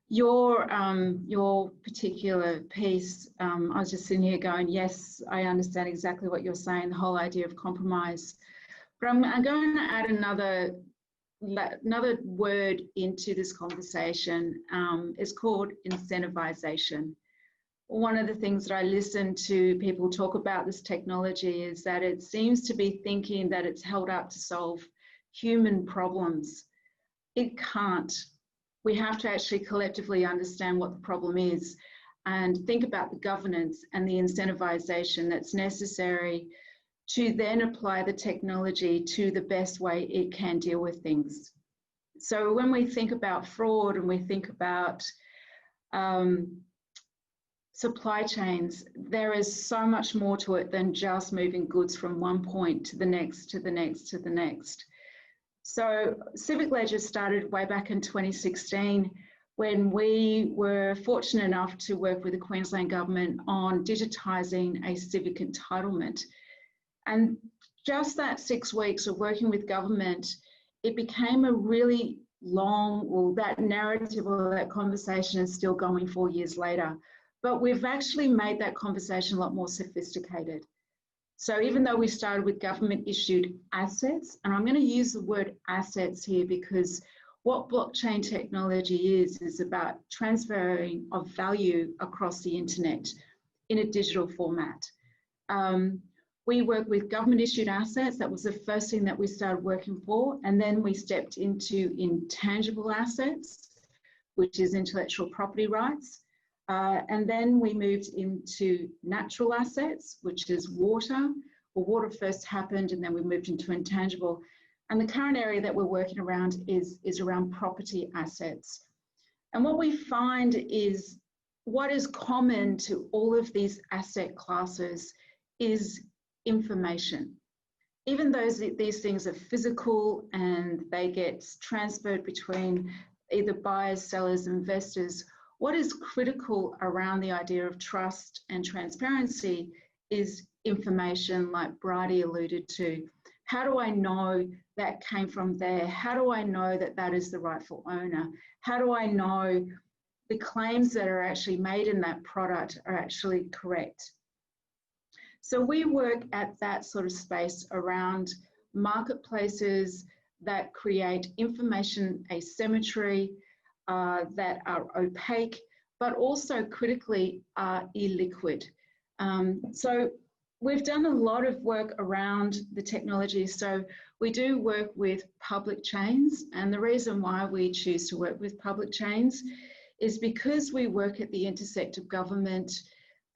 Your particular piece, I was just sitting here going, yes, I understand exactly what you're saying, the whole idea of compromise. But I'm going to add another word into this conversation. It's called incentivization. One of the things that I listen to people talk about this technology is that it seems to be thinking that it's held up to solve human problems. It can't. We have to actually collectively understand what the problem is and think about the governance and the incentivization that's necessary to then apply the technology to the best way it can deal with things. So when we think about fraud and we think about supply chains, there is so much more to it than just moving goods from one point to the next, to the next, to the next. So Civic Ledger started way back in 2016 when we were fortunate enough to work with the Queensland government on digitising a civic entitlement. And just that 6 weeks of working with government, it became a really long, well, that narrative or that conversation is still going 4 years later. But we've actually made that conversation a lot more sophisticated. So even though we started with government issued assets, and I'm going to use the word assets here because what blockchain technology is about transferring of value across the internet in a digital format. We work with government issued assets. That was the first thing that we started working for. And then we stepped into intangible assets, which is intellectual property rights. And then we moved into natural assets, which is water. Well, water first happened and then we moved into intangible. And the current area that we're working around is around property assets. And what we find is what is common to all of these asset classes is information. Even though these things are physical and they get transferred between either buyers, sellers, investors, what is critical around the idea of trust and transparency is information, like Bridie alluded to. How do I know that came from there? How do I know that that is the rightful owner? How do I know the claims that are actually made in that product are actually correct? So we work at that sort of space around marketplaces that create information asymmetry, that are opaque, but also critically are illiquid. So we've done a lot of work around the technology. So we do work with public chains, and the reason why we choose to work with public chains is because we work at the intersect of government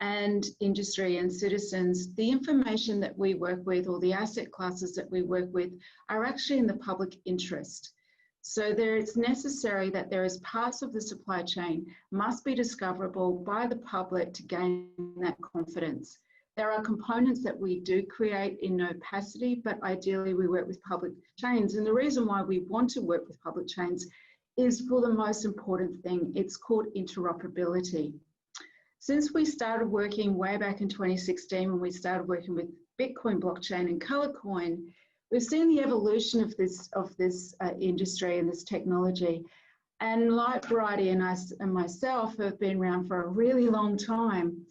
and industry and citizens. The information that we work with, or the asset classes that we work with, are actually in the public interest. So it's necessary that there is parts of the supply chain must be discoverable by the public to gain that confidence. There are components that we do create in opacity, but ideally we work with public chains. And the reason why we want to work with public chains is for the most important thing. It's called interoperability. Since we started working way back in 2016, when we started working with Bitcoin blockchain and Colorcoin, we've seen the evolution of this industry and this technology. And like Bridie and myself have been around for a really long time,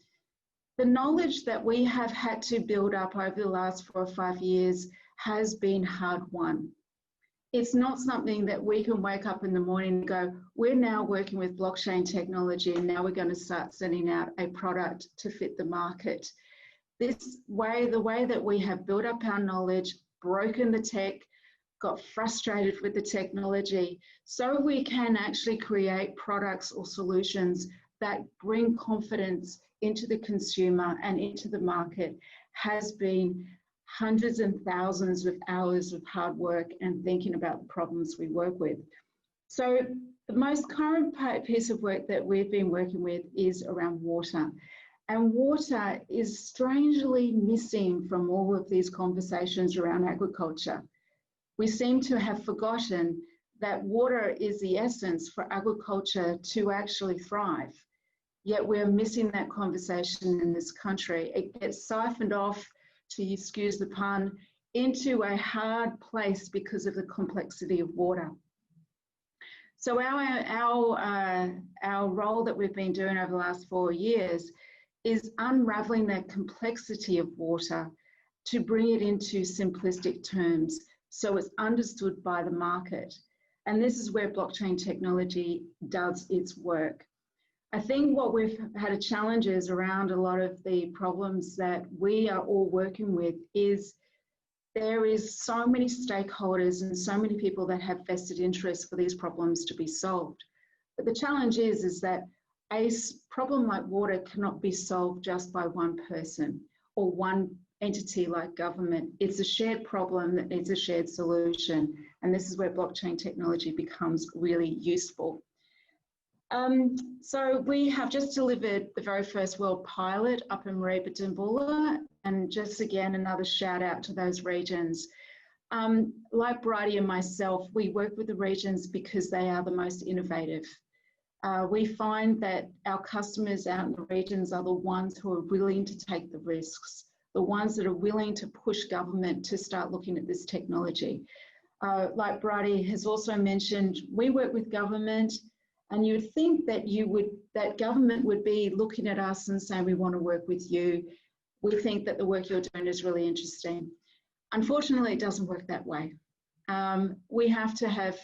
the knowledge that we have had to build up over the last 4 or 5 years has been hard won. It's not something that we can wake up in the morning and go, we're now working with blockchain technology and now we're going to start sending out a product to fit the market. The way that we have built up our knowledge, broken the tech, got frustrated with the technology, so we can actually create products or solutions that bring confidence into the consumer and into the market, has been hundreds and thousands of hours of hard work and thinking about the problems we work with. So the most current piece of work that we've been working with is around water. And water is strangely missing from all of these conversations around agriculture. We seem to have forgotten that water is the essence for agriculture to actually thrive. Yet we're missing that conversation in this country. It gets siphoned off, to excuse the pun, into a hard place because of the complexity of water. So our role that we've been doing over the last 4 years is unraveling the complexity of water to bring it into simplistic terms so it's understood by the market. And this is where blockchain technology does its work. I think what we've had a challenge is around a lot of the problems that we are all working with is there is so many stakeholders and so many people that have vested interest for these problems to be solved. But the challenge is that a problem like water cannot be solved just by one person or one entity like government. It's a shared problem that needs a shared solution. And this is where blockchain technology becomes really useful. So we have just delivered the very first world pilot up in Mareeba Dambulla, and just again, another shout out to those regions. Like Bridie and myself, we work with the regions because they are the most innovative. We find that our customers out in the regions are the ones who are willing to take the risks, the ones that are willing to push government to start looking at this technology. Like Bridie has also mentioned, we work with government, and you would think that that government would be looking at us and saying, we want to work with you. We think that the work you're doing is really interesting. Unfortunately, it doesn't work that way. We have to have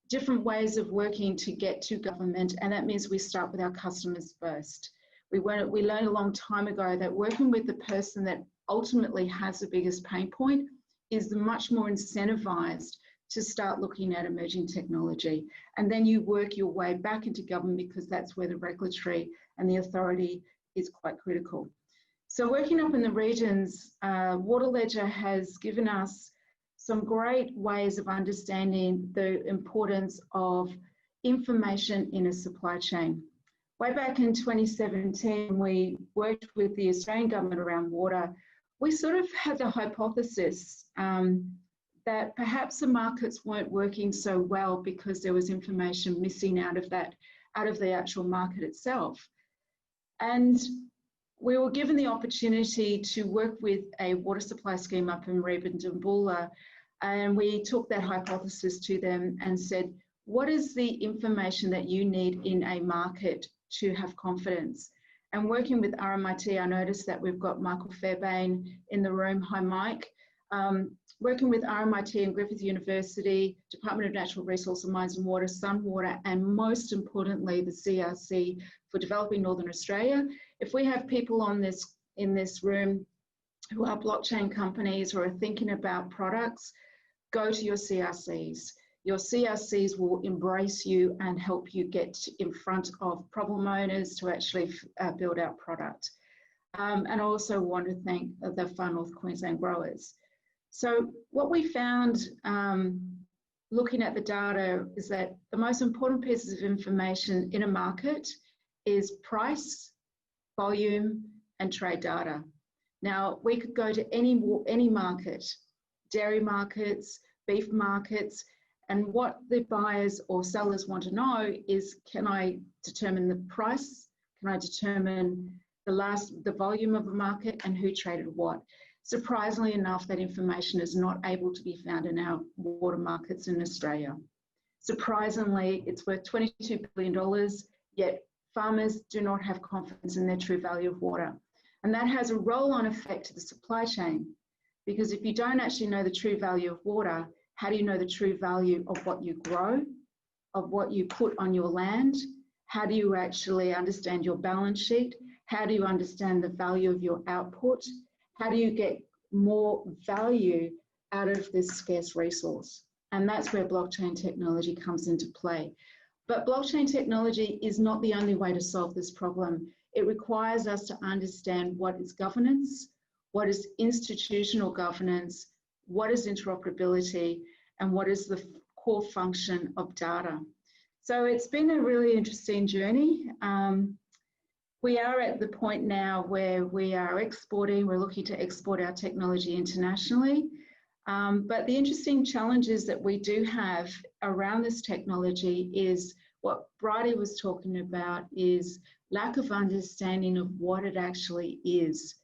different ways of working to get to government, and that means we start with our customers first. We learned a long time ago that working with the person that ultimately has the biggest pain point is much more incentivized to start looking at emerging technology. And then you work your way back into government because that's where the regulatory and the authority is quite critical. So working up in the regions, Waterledger has given us some great ways of understanding the importance of information in a supply chain. Way back in 2017, we worked with the Australian government around water. We sort of had the hypothesis that perhaps the markets weren't working so well because there was information missing out of the actual market itself. And we were given the opportunity to work with a water supply scheme up in Mareeba Dambulla, and we took that hypothesis to them and said, what is the information that you need in a market to have confidence? And working with RMIT, I noticed that we've got Michael Fairbairn in the room. Hi, Mike. Working with RMIT and Griffith University, Department of Natural Resources, Mines and Water, Sunwater, and most importantly, the CRC for Developing Northern Australia. If we have people in this room who are blockchain companies or are thinking about products, go to your CRCs. Your CRCs will embrace you and help you get in front of problem owners to actually build out product. And I also want to thank the Far North Queensland growers. So what we found looking at the data is that the most important pieces of information in a market is price, volume, and trade data. Now, we could go to any market, dairy markets, beef markets, and what the buyers or sellers want to know is, can I determine the price? Can I determine the volume of a market and who traded what? Surprisingly enough, that information is not able to be found in our water markets in Australia. Surprisingly, it's worth $22 billion, yet farmers do not have confidence in their true value of water. And that has a roll-on effect to the supply chain, because if you don't actually know the true value of water, how do you know the true value of what you grow, of what you put on your land? How do you actually understand your balance sheet? How do you understand the value of your output? How do you get more value out of this scarce resource? And that's where blockchain technology comes into play. But blockchain technology is not the only way to solve this problem. It requires us to understand what is governance, what is institutional governance, what is interoperability, and what is the core function of data. So it's been a really interesting journey. We are at the point now where we are exporting, we're looking to export our technology internationally. But the interesting challenges that we do have around this technology is what Bridie was talking about, is lack of understanding of what it actually is.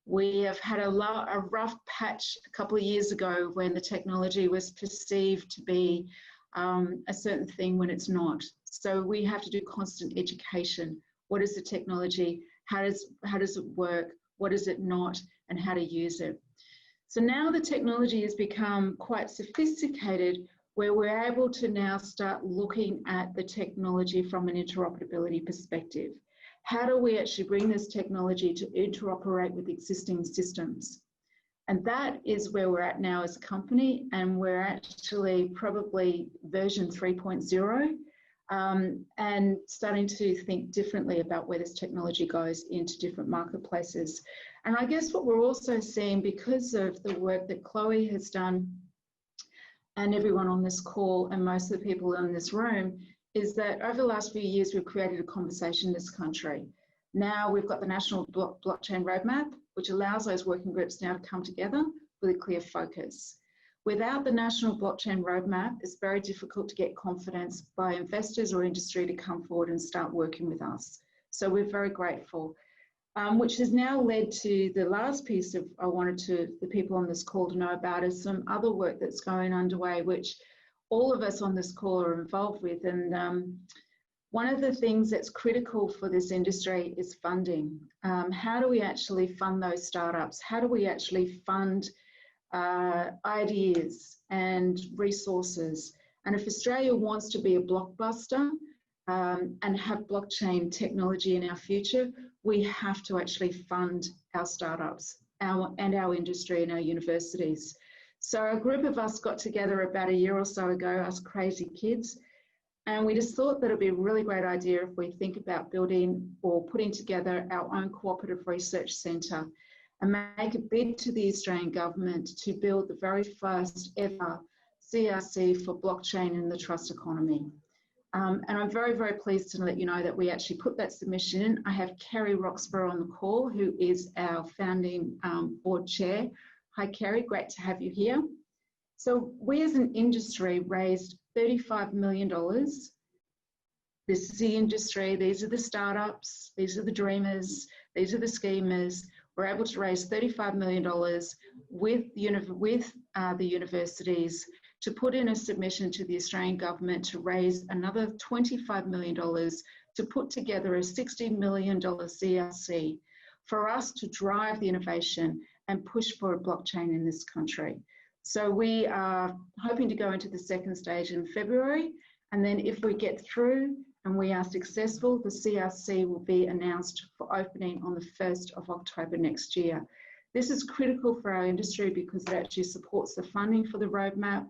We have had a rough patch a couple of years ago when the technology was perceived to be a certain thing when it's not. So we have to do constant education. What is the technology? How does it work? What is it not? And how to use it. So now the technology has become quite sophisticated, where we're able to now start looking at the technology from an interoperability perspective. How do we actually bring this technology to interoperate with existing systems? And that is where we're at now as a company, and we're actually probably version 3.0, and starting to think differently about where this technology goes into different marketplaces. And I guess what we're also seeing, because of the work that Chloe has done, and everyone on this call and most of the people in this room, is that over the last few years, we've created a conversation in this country. Now we've got the National Blockchain Roadmap, which allows those working groups now to come together with a clear focus. Without the National Blockchain Roadmap, it's very difficult to get confidence by investors or industry to come forward and start working with us. So we're very grateful, which has now led to the last piece of I wanted the people on this call to know about, is some other work that's going underway, which all of us on this call are involved with. And one of the things that's critical for this industry is funding. How do we actually fund those startups? How do we actually fund ideas and resources? And if Australia wants to be a blockbuster and have blockchain technology in our future, we have to actually fund our startups and our industry and our universities. So a group of us got together about a year or so ago, us crazy kids, and we just thought that it'd be a really great idea if we think about building or putting together our own cooperative research centre and make a bid to the Australian government to build the very first ever CRC for blockchain in the trust economy. And I'm very, very pleased to let you know that we actually put that submission in. I have Kerry Roxburgh on the call, who is our founding board chair. Hi, Kerry, great to have you here. So we as an industry raised $35 million. This is the industry, these are the startups, these are the dreamers, these are the schemers. We're able to raise $35 million with the universities to put in a submission to the Australian government to raise another $25 million to put together a $60 million CRC for us to drive the innovation and push for a blockchain in this country. So we are hoping to go into the second stage in February, and then if we get through and we are successful, the CRC will be announced for opening on the 1st of October next year. This is critical for our industry because it actually supports the funding for the roadmap,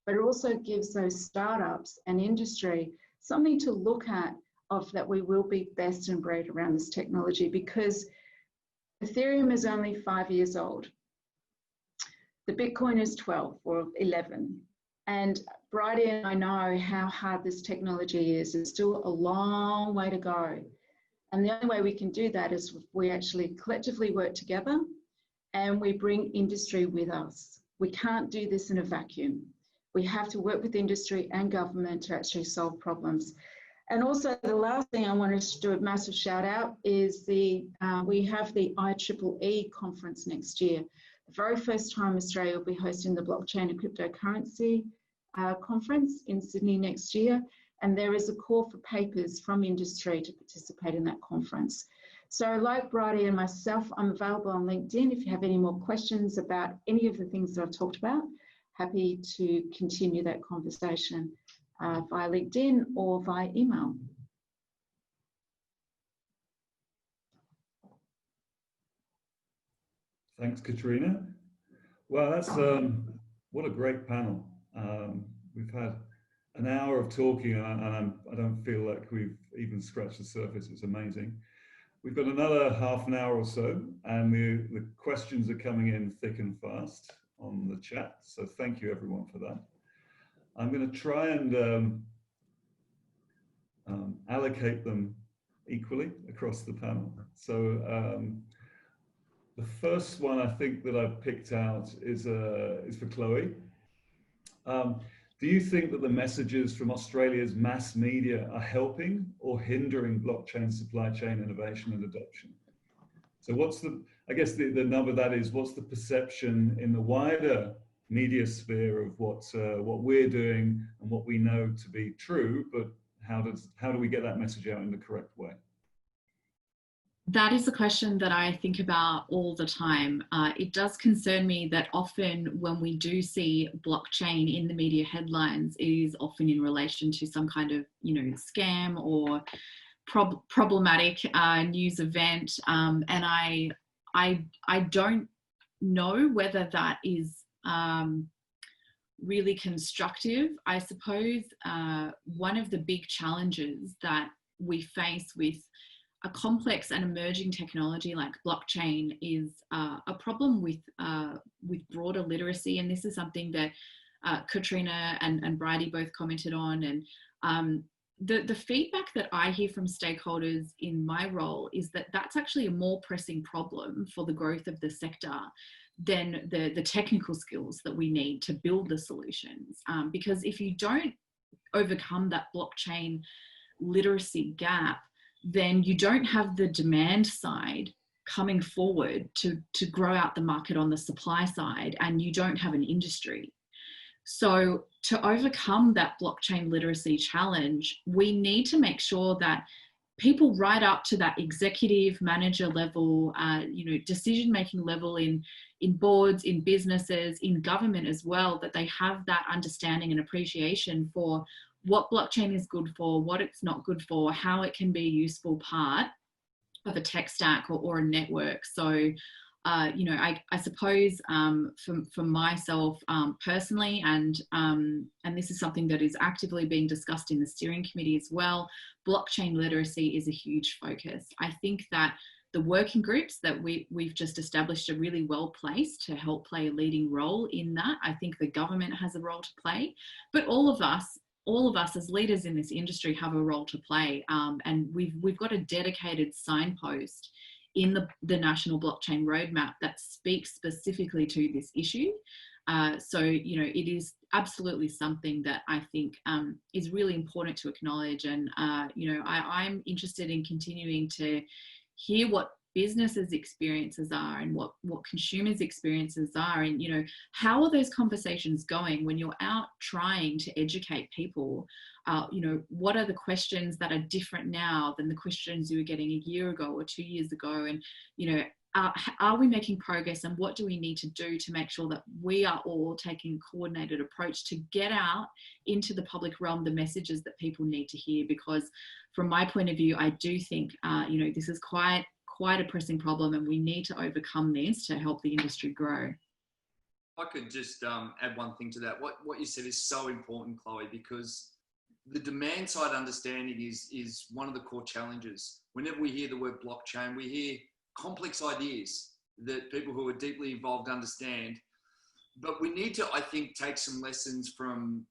but it also gives those startups and industry something to look at of that we will be best in breed around this technology, because Ethereum is only 5 years old. The Bitcoin is 12 or 11. And Bridie and I know how hard this technology is. It's still a long way to go. And the only way we can do that is if we actually collectively work together and we bring industry with us. We can't do this in a vacuum. We have to work with industry and government to actually solve problems. And also the last thing I wanted to do a massive shout out is we have the IEEE conference next year. The very first time Australia will be hosting the blockchain and cryptocurrency conference in Sydney next year. And there is a call for papers from industry to participate in that conference. So like Bridie and myself, I'm available on LinkedIn. If you have any more questions about any of the things that I've talked about, happy to continue that conversation via LinkedIn or via email. Thanks, Katrina. Well, that's what a great panel. We've had an hour of talking, and I don't feel like we've even scratched the surface. It's amazing. We've got another half an hour or so, and the questions are coming in thick and fast on the chat. So thank you everyone for that. I'm going to try and allocate them equally across the panel. So the first one I think that I've picked out is for Chloe. Do you think that the messages from Australia's mass media are helping or hindering blockchain supply chain innovation and adoption? So what's I guess the number that is, what's the perception in the wider media sphere of what we're doing and what we know to be true, but how do we get that message out in the correct way? That is a question that I think about all the time. It does concern me that often when we do see blockchain in the media headlines, it is often in relation to some kind of, scam or problematic news event, and I don't know whether that is really constructive. I suppose one of the big challenges that we face with a complex and emerging technology like blockchain is a problem with broader literacy, and this is something that Katrina and Bridie both commented on. And the feedback that I hear from stakeholders in my role is that that's actually a more pressing problem for the growth of the sector than the technical skills that we need to build the solutions. Because if you don't overcome that blockchain literacy gap, then you don't have the demand side coming forward to grow out the market on the supply side, and you don't have an industry. So to overcome that blockchain literacy challenge, we need to make sure that people right up to that executive manager level, decision-making level in boards, in businesses, in government as well, that they have that understanding and appreciation for what blockchain is good for, what it's not good for, how it can be a useful part of a tech stack or a network. So, I suppose for myself personally, and this is something that is actively being discussed in the steering committee as well, blockchain literacy is a huge focus. I think that the working groups that we've just established are really well placed to help play a leading role in that. I think the government has a role to play, but all of us as leaders in this industry have a role to play, and we've got a dedicated signpost in the National Blockchain Roadmap that speaks specifically to this issue. So, it is absolutely something that I think is really important to acknowledge. And, I'm interested in continuing to hear what businesses' experiences are and what consumers' experiences are, and how are those conversations going when you're out trying to educate people. What are the questions that are different now than the questions you were getting a year ago or 2 years ago, and are we making progress, and what do we need to do to make sure that we are all taking a coordinated approach to get out into the public realm the messages that people need to hear? Because from my point of view, I do think this is quite a pressing problem, and we need to overcome this to help the industry grow. I could just add one thing to that. What you said is so important, Chloe, because the demand side understanding is one of the core challenges. Whenever we hear the word blockchain, we hear complex ideas that people who are deeply involved understand. But we need to, I think, take some lessons from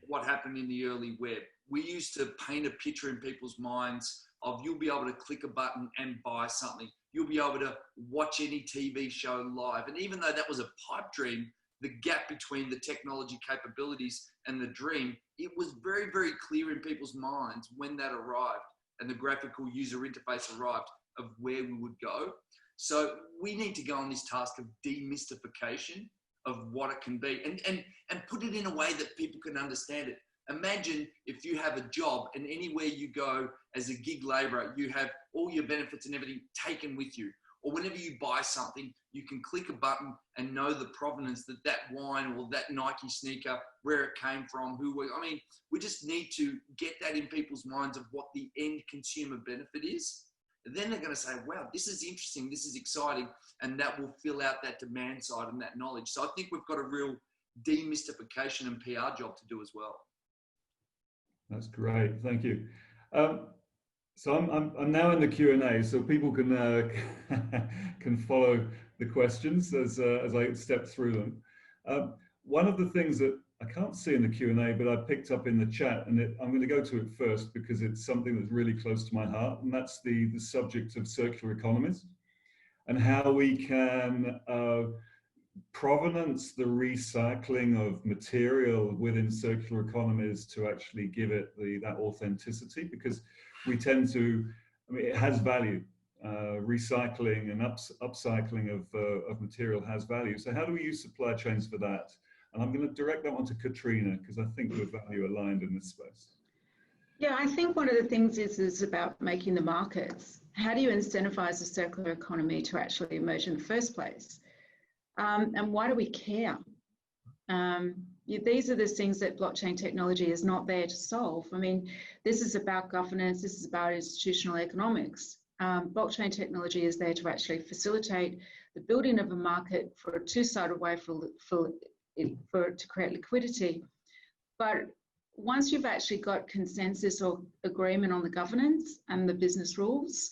what happened in the early web. We used to paint a picture in people's minds of you'll be able to click a button and buy something. You'll be able to watch any TV show live. And even though that was a pipe dream, the gap between the technology capabilities and the dream, it was very, very clear in people's minds when that arrived and the graphical user interface arrived of where we would go. So we need to go on this task of demystification of what it can be and put it in a way that people can understand it. Imagine if you have a job and anywhere you go as a gig labourer, you have all your benefits and everything taken with you. Or whenever you buy something, you can click a button and know the provenance that wine or that Nike sneaker, where it came from, we just need to get that in people's minds of what the end consumer benefit is. And then they're going to say, wow, this is interesting, this is exciting, and that will fill out that demand side and that knowledge. So I think we've got a real demystification and PR job to do as well. That's great, thank you. So I'm now in the Q&A, so people can can follow the questions as I step through them. One of the things that I can't see in the Q&A, but I picked up in the chat, and I'm going to go to it first because it's something that's really close to my heart, and that's the subject of circular economies and how we can provenance the recycling of material within circular economies to actually give it that authenticity, because we tend to, it has value. Recycling and upcycling of material has value. So how do we use supply chains for that? And I'm going to direct that one to Katrina, because I think we're value aligned in this space. Yeah, I think one of the things is about making the markets. How do you incentivize the circular economy to actually emerge in the first place? And why do we care? These are the things that blockchain technology is not there to solve. I mean, this is about governance, this is about institutional economics. Blockchain technology is there to actually facilitate the building of a market for a two-sided way to create liquidity. But once you've actually got consensus or agreement on the governance and the business rules,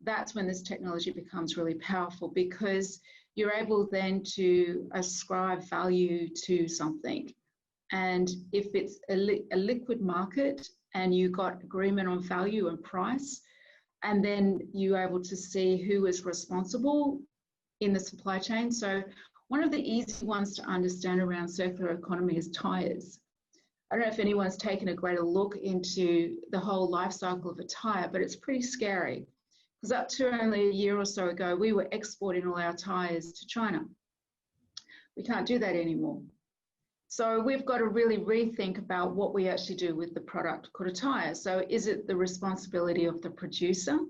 that's when this technology becomes really powerful, because you're able then to ascribe value to something. And if it's a liquid market and you got agreement on value and price, and then you're able to see who is responsible in the supply chain. So one of the easy ones to understand around circular economy is tires. I don't know if anyone's taken a greater look into the whole life cycle of a tire, but it's pretty scary. Because up to only a year or so ago, we were exporting all our tires to China. We can't do that anymore. So we've got to really rethink about what we actually do with the product called a tire. So is it the responsibility of the producer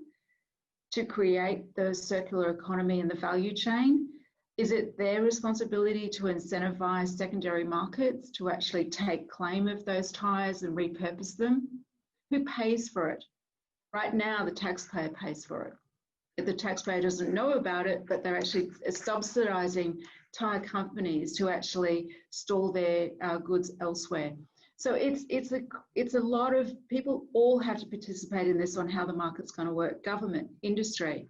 to create the circular economy and the value chain? Is it their responsibility to incentivize secondary markets to actually take claim of those tires and repurpose them? Who pays for it? Right now, the taxpayer pays for it. If the taxpayer doesn't know about it, but they're actually subsidizing tire companies to actually store their goods elsewhere. So it's a lot of people all have to participate in this on how the market's going to work. Government, industry.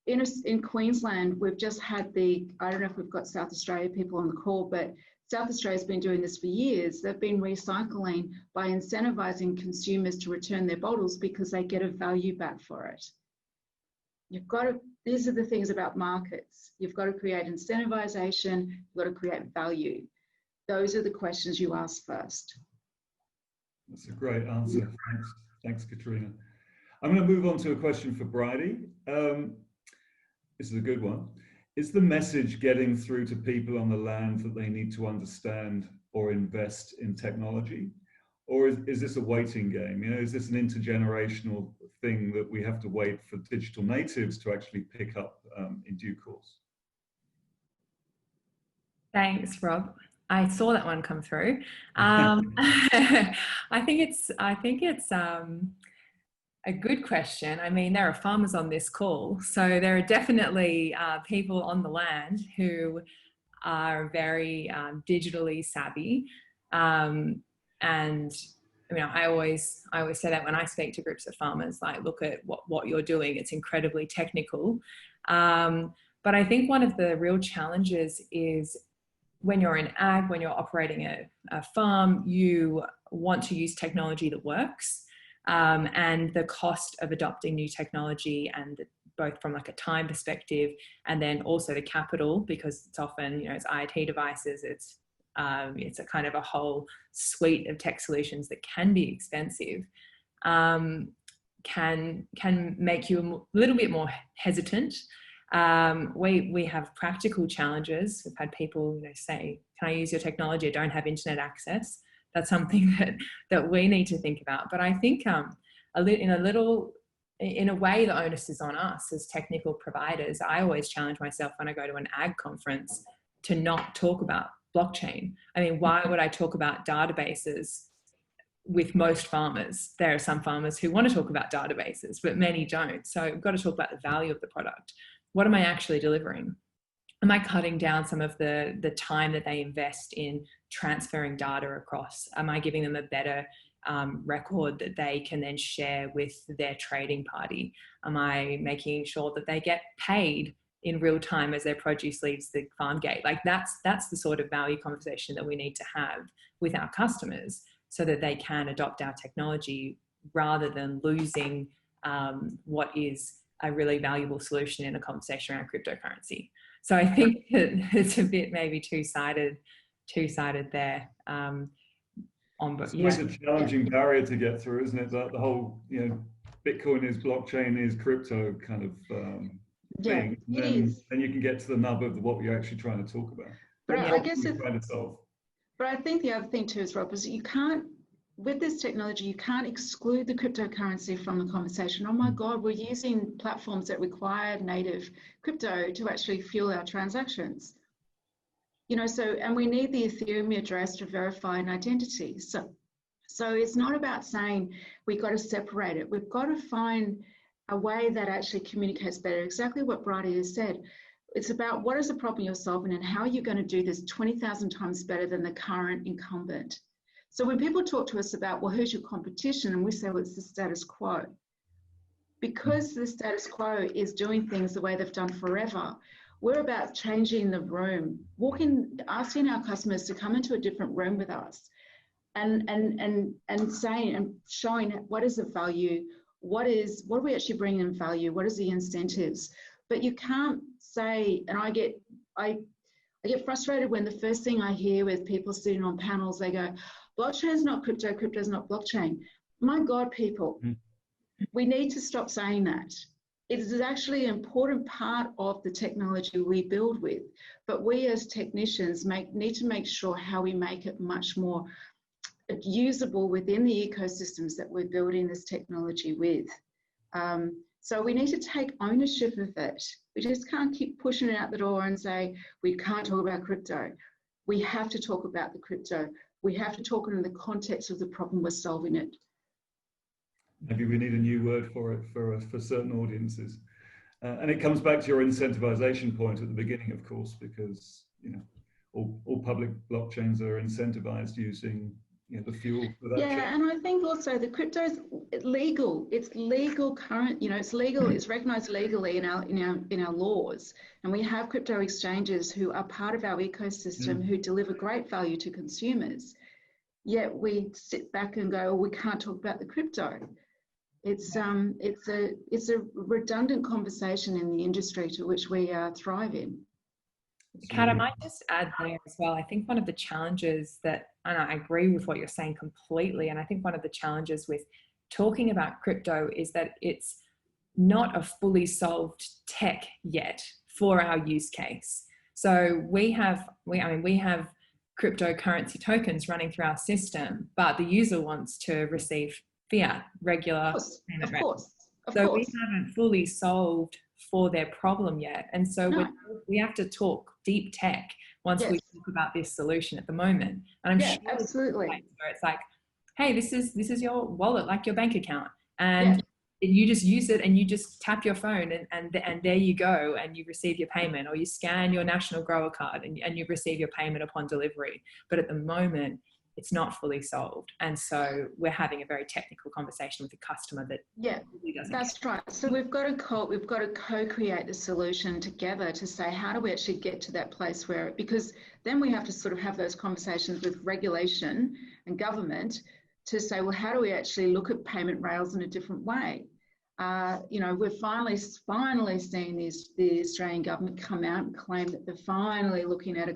In Queensland, we've just had I don't know if we've got South Australia people on the call, but South Australia's been doing this for years. They've been recycling by incentivizing consumers to return their bottles because they get a value back for it. These are the things about markets. You've got to create incentivization, you've got to create value. Those are the questions you ask first. That's a great answer. Thanks, Katrina. I'm going to move on to a question for Bridie. This is a good one. Is the message getting through to people on the land that they need to understand or invest in technology? Or is this a waiting game? You know, is this an intergenerational thing that we have to wait for digital natives to actually pick up in due course? Thanks, Rob. I saw that one come through. I think it's a good question. I mean, there are farmers on this call, so there are definitely people on the land who are very digitally savvy. And I mean, I always say that when I speak to groups of farmers, like, look at what you're doing. It's incredibly technical. But I think one of the real challenges is when you're in ag, when you're operating a farm, you want to use technology that works. And the cost of adopting new technology, and both from like a time perspective and then also the capital, because it's often, you know, it's IoT devices, it's a kind of a whole suite of tech solutions that can be expensive, can make you a little bit more hesitant. We have practical challenges. We've had people, you know, say, "Can I use your technology? I don't have internet access." That's something that we need to think about. But I think in a way, the onus is on us as technical providers. I always challenge myself when I go to an ag conference to not talk about blockchain. I mean, why would I talk about databases with most farmers? There are some farmers who want to talk about databases, but many don't. So we've got to talk about the value of the product. What am I actually delivering? Am I cutting down some of the time that they invest in transferring data across? Am I giving them a better record that they can then share with their trading party? Am I making sure that they get paid in real time as their produce leaves the farm gate? Like that's the sort of value conversation that we need to have with our customers so that they can adopt our technology rather than losing what is a really valuable solution in a conversation around cryptocurrency. So I think it's a bit maybe two-sided there. It's always a challenging barrier to get through, isn't it? The whole, you know, Bitcoin is blockchain is crypto kind of thing. Yeah, it is. Then you can get to the nub of what you're actually trying to talk about. But What I problem guess are you trying to solve? but I think the other thing too is, Rob, is you can't, with this technology, you can't exclude the cryptocurrency from the conversation. Oh my God, we're using platforms that require native crypto to actually fuel our transactions. You know, so, and we need the Ethereum address to verify an identity. So it's not about saying we've got to separate it. We've got to find a way that actually communicates better. Exactly what Bridie has said. It's about what is the problem you're solving and how you're going to do this 20,000 times better than the current incumbent. So when people talk to us about, well, who's your competition? And we say, well, it's the status quo. Because the status quo is doing things the way they've done forever, we're about changing the room, asking our customers to come into a different room with us and saying and showing what is the value, what are we actually bringing in value, what is the incentives. But you can't say, and I get frustrated when the first thing I hear with people sitting on panels, they go, blockchain is not crypto, crypto is not blockchain. My God, people, we need to stop saying that. It is actually an important part of the technology we build with, but we as technicians need to make sure how we make it much more usable within the ecosystems that we're building this technology with. So we need to take ownership of it. We just can't keep pushing it out the door and say, we can't talk about crypto. We have to talk about the crypto. We have to talk in the context of the problem we're solving it. Maybe we need a new word for it for certain audiences. And it comes back to your incentivization point at the beginning, of course, because all public blockchains are incentivized using the fuel for that. Yeah, and I think also the crypto is legal. It's legal current. It's legal. It's recognized legally in our laws, and we have crypto exchanges who are part of our ecosystem who deliver great value to consumers. Yet we sit back and go, we can't talk about the crypto. It's a redundant conversation in the industry to which we thrive in. Kat, I might just add there as well. I think one of the challenges and I agree with what you're saying completely, and I think one of the challenges with talking about crypto is that it's not a fully solved tech yet for our use case. So we have cryptocurrency tokens running through our system, but the user wants to receive fiat, regular payment rates. So we haven't fully solved for their problem yet. And so we have to talk deep tech once we talk about this solution at the moment. And I'm sure absolutely. Where it's like, hey, this is your wallet, like your bank account. And you just use it and you just tap your phone and there you go, and you receive your payment, or you scan your national grower card and you receive your payment upon delivery. But at the moment, it's not fully solved. And so we're having a very technical conversation with the customer that really doesn't that's right. So we've got to co-create the solution together to say, how do we actually get to that place where, because then we have to sort of have those conversations with regulation and government to say, well, how do we actually look at payment rails in a different way? We're finally seeing the Australian government come out and claim that they're finally looking at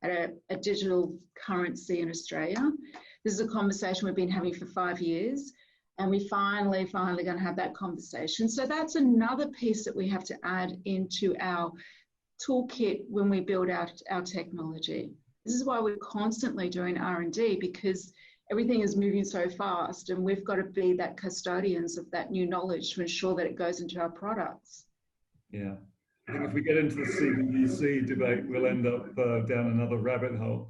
a digital currency in Australia. This is a conversation we've been having for 5 years, and we finally going to have that conversation. So that's another piece that we have to add into our toolkit when we build out our technology. This is why we're constantly doing R&D, because everything is moving so fast, and we've got to be that custodians of that new knowledge to ensure that it goes into our products. Yeah, I think if we get into the CBDC debate, we'll end up down another rabbit hole.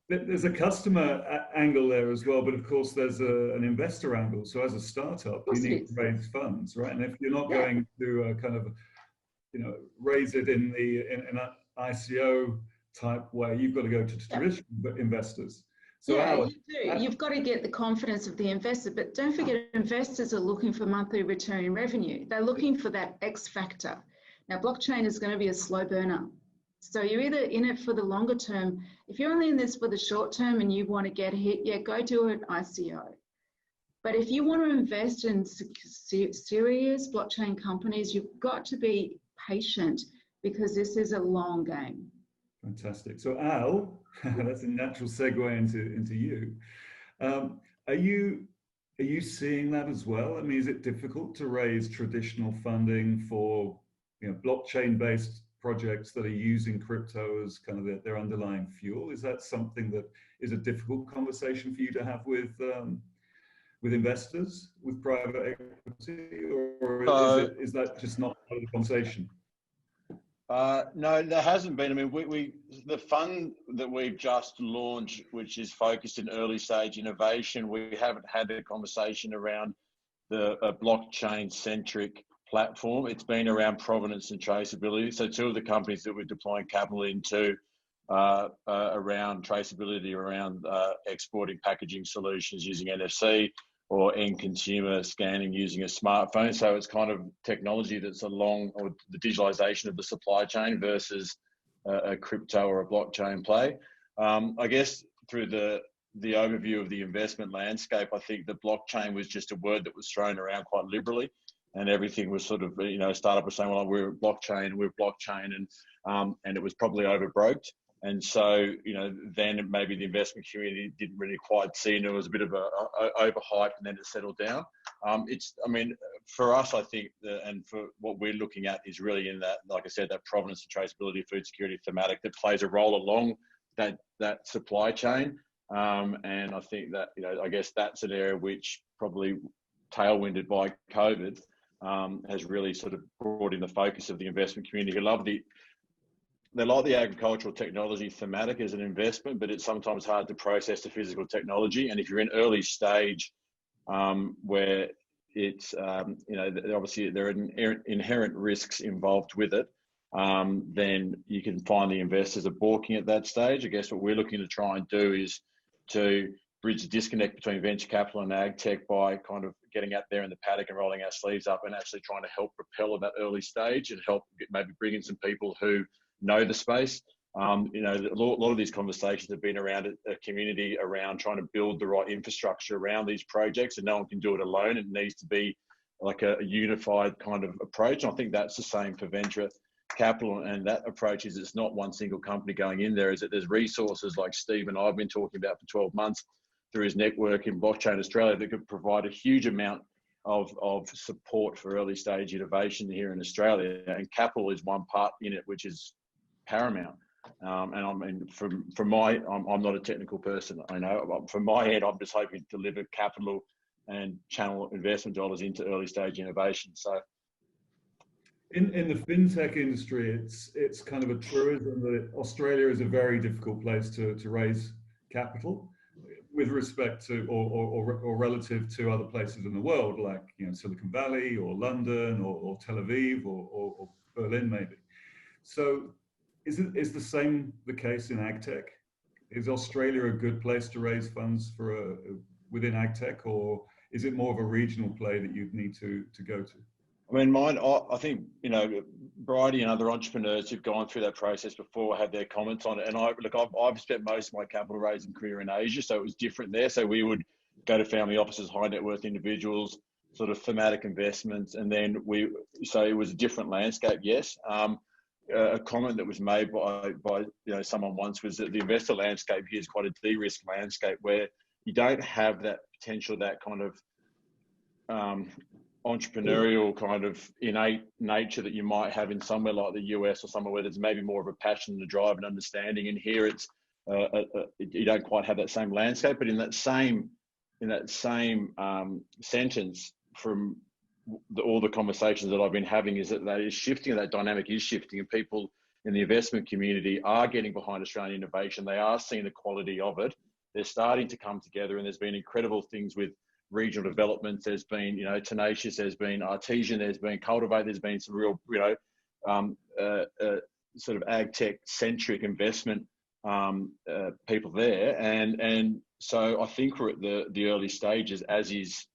There's a customer angle there as well, but of course there's an investor angle. So as a startup, you need to raise funds, right? And if you're not going to kind of, raise it in an ICO type way, you've got to go to traditional investors. So you do. You've got to get the confidence of the investor, but don't forget, investors are looking for monthly return revenue. They're looking for that X factor. Now, blockchain is going to be a slow burner. So you're either in it for the longer term. If you're only in this for the short term and you want to get hit, go do an ICO. But if you want to invest in serious blockchain companies, you've got to be patient, because this is a long game. Fantastic. So Al, that's a natural segue into you. Are you seeing that as well? I mean, is it difficult to raise traditional funding for blockchain-based projects that are using crypto as kind of their underlying fuel. Is that something that is a difficult conversation for you to have with investors, with private equity, or is that just not part of the conversation? No, there hasn't been. I mean, the fund that we've just launched, which is focused in early stage innovation, we haven't had a conversation around the blockchain centric platform. It's been around provenance and traceability. So two of the companies that we're deploying capital into around traceability, around exporting packaging solutions using NFC, or end consumer scanning using a smartphone. So it's kind of technology that's or the digitalization of the supply chain versus a crypto or a blockchain play. I guess through the overview of the investment landscape, I think the blockchain was just a word that was thrown around quite liberally, and everything was sort of, startup was saying, well, we're blockchain, and it was probably overbroked. And so, then maybe the investment community didn't really quite see, and it was a bit of a overhype, and then it settled down. For us, I think, and for what we're looking at is really in that, like I said, that provenance and traceability, food security thematic that plays a role along that supply chain. And I think that, I guess that's an area which probably tailwinded by COVID has really sort of brought in the focus of the investment community, who they like the agricultural technology thematic as an investment, but it's sometimes hard to process the physical technology. And if you're in early stage, where it's, obviously there are inherent risks involved with it, then you can find the investors are balking at that stage. I guess what we're looking to try and do is to bridge the disconnect between venture capital and ag tech by kind of getting out there in the paddock and rolling our sleeves up and actually trying to help propel at that early stage and help maybe bring in some people who know the space. A lot of these conversations have been around a community around trying to build the right infrastructure around these projects, and no one can do it alone. It needs to be like a unified kind of approach. And I think that's the same for venture capital, and that approach is it's not one single company going in there. Is that there's resources like Steve and I've been talking about for 12 months through his network in Blockchain Australia that could provide a huge amount of support for early stage innovation here in Australia. And capital is one part in it, which is paramount. And I mean, I'm not a technical person. I know, but from my head, I'm just hoping to deliver capital and channel investment dollars into early stage innovation. So, in the fintech industry, it's kind of a truism that Australia is a very difficult place to raise capital, with respect to or relative to other places in the world, like Silicon Valley or London or Tel Aviv or Berlin maybe. So is the same the case in ag tech? Is Australia a good place to raise funds for within ag tech, or is it more of a regional play that you'd need to go to? I mean, I think, Bridie and other entrepreneurs who've gone through that process before had their comments on it. And I've spent most of my capital raising career in Asia, so it was different there. So we would go to family offices, high net worth individuals, sort of thematic investments. And then so it was a different landscape, yes. A comment that was made by someone once was that the investor landscape here is quite a de-risk landscape where you don't have that potential, that kind of entrepreneurial kind of innate nature that you might have in somewhere like the US or somewhere where there's maybe more of a passion, the drive and understanding. And here it's you don't quite have that same landscape, but in that same sentence from all the conversations that I've been having is that is shifting, that dynamic is shifting, and people in the investment community are getting behind Australian innovation. They are seeing the quality of it. They're starting to come together, and there's been incredible things with regional developments. There's been, Tenacious, there's been Artesian, there's been Cultivate, there's been some real, sort of ag tech centric investment people there. And so I think we're at the early stages, as is,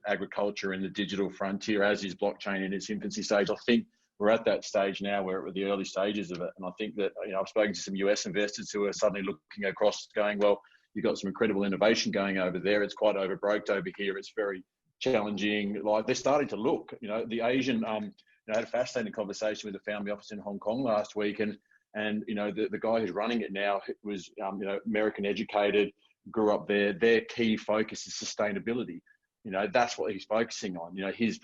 agriculture in the digital frontier, as is blockchain in its infancy stage. I think we're at that stage now where we're at the early stages of it. And I think that, I've spoken to some US investors who are suddenly looking across going, well, you've got some incredible innovation going over there. It's quite overbroked over here. It's very challenging. Like, they're starting to look, the Asian, I had a fascinating conversation with a family office in Hong Kong last week. And the guy who's running it now was, American educated, grew up there. Their key focus is sustainability. That's what he's focusing on. His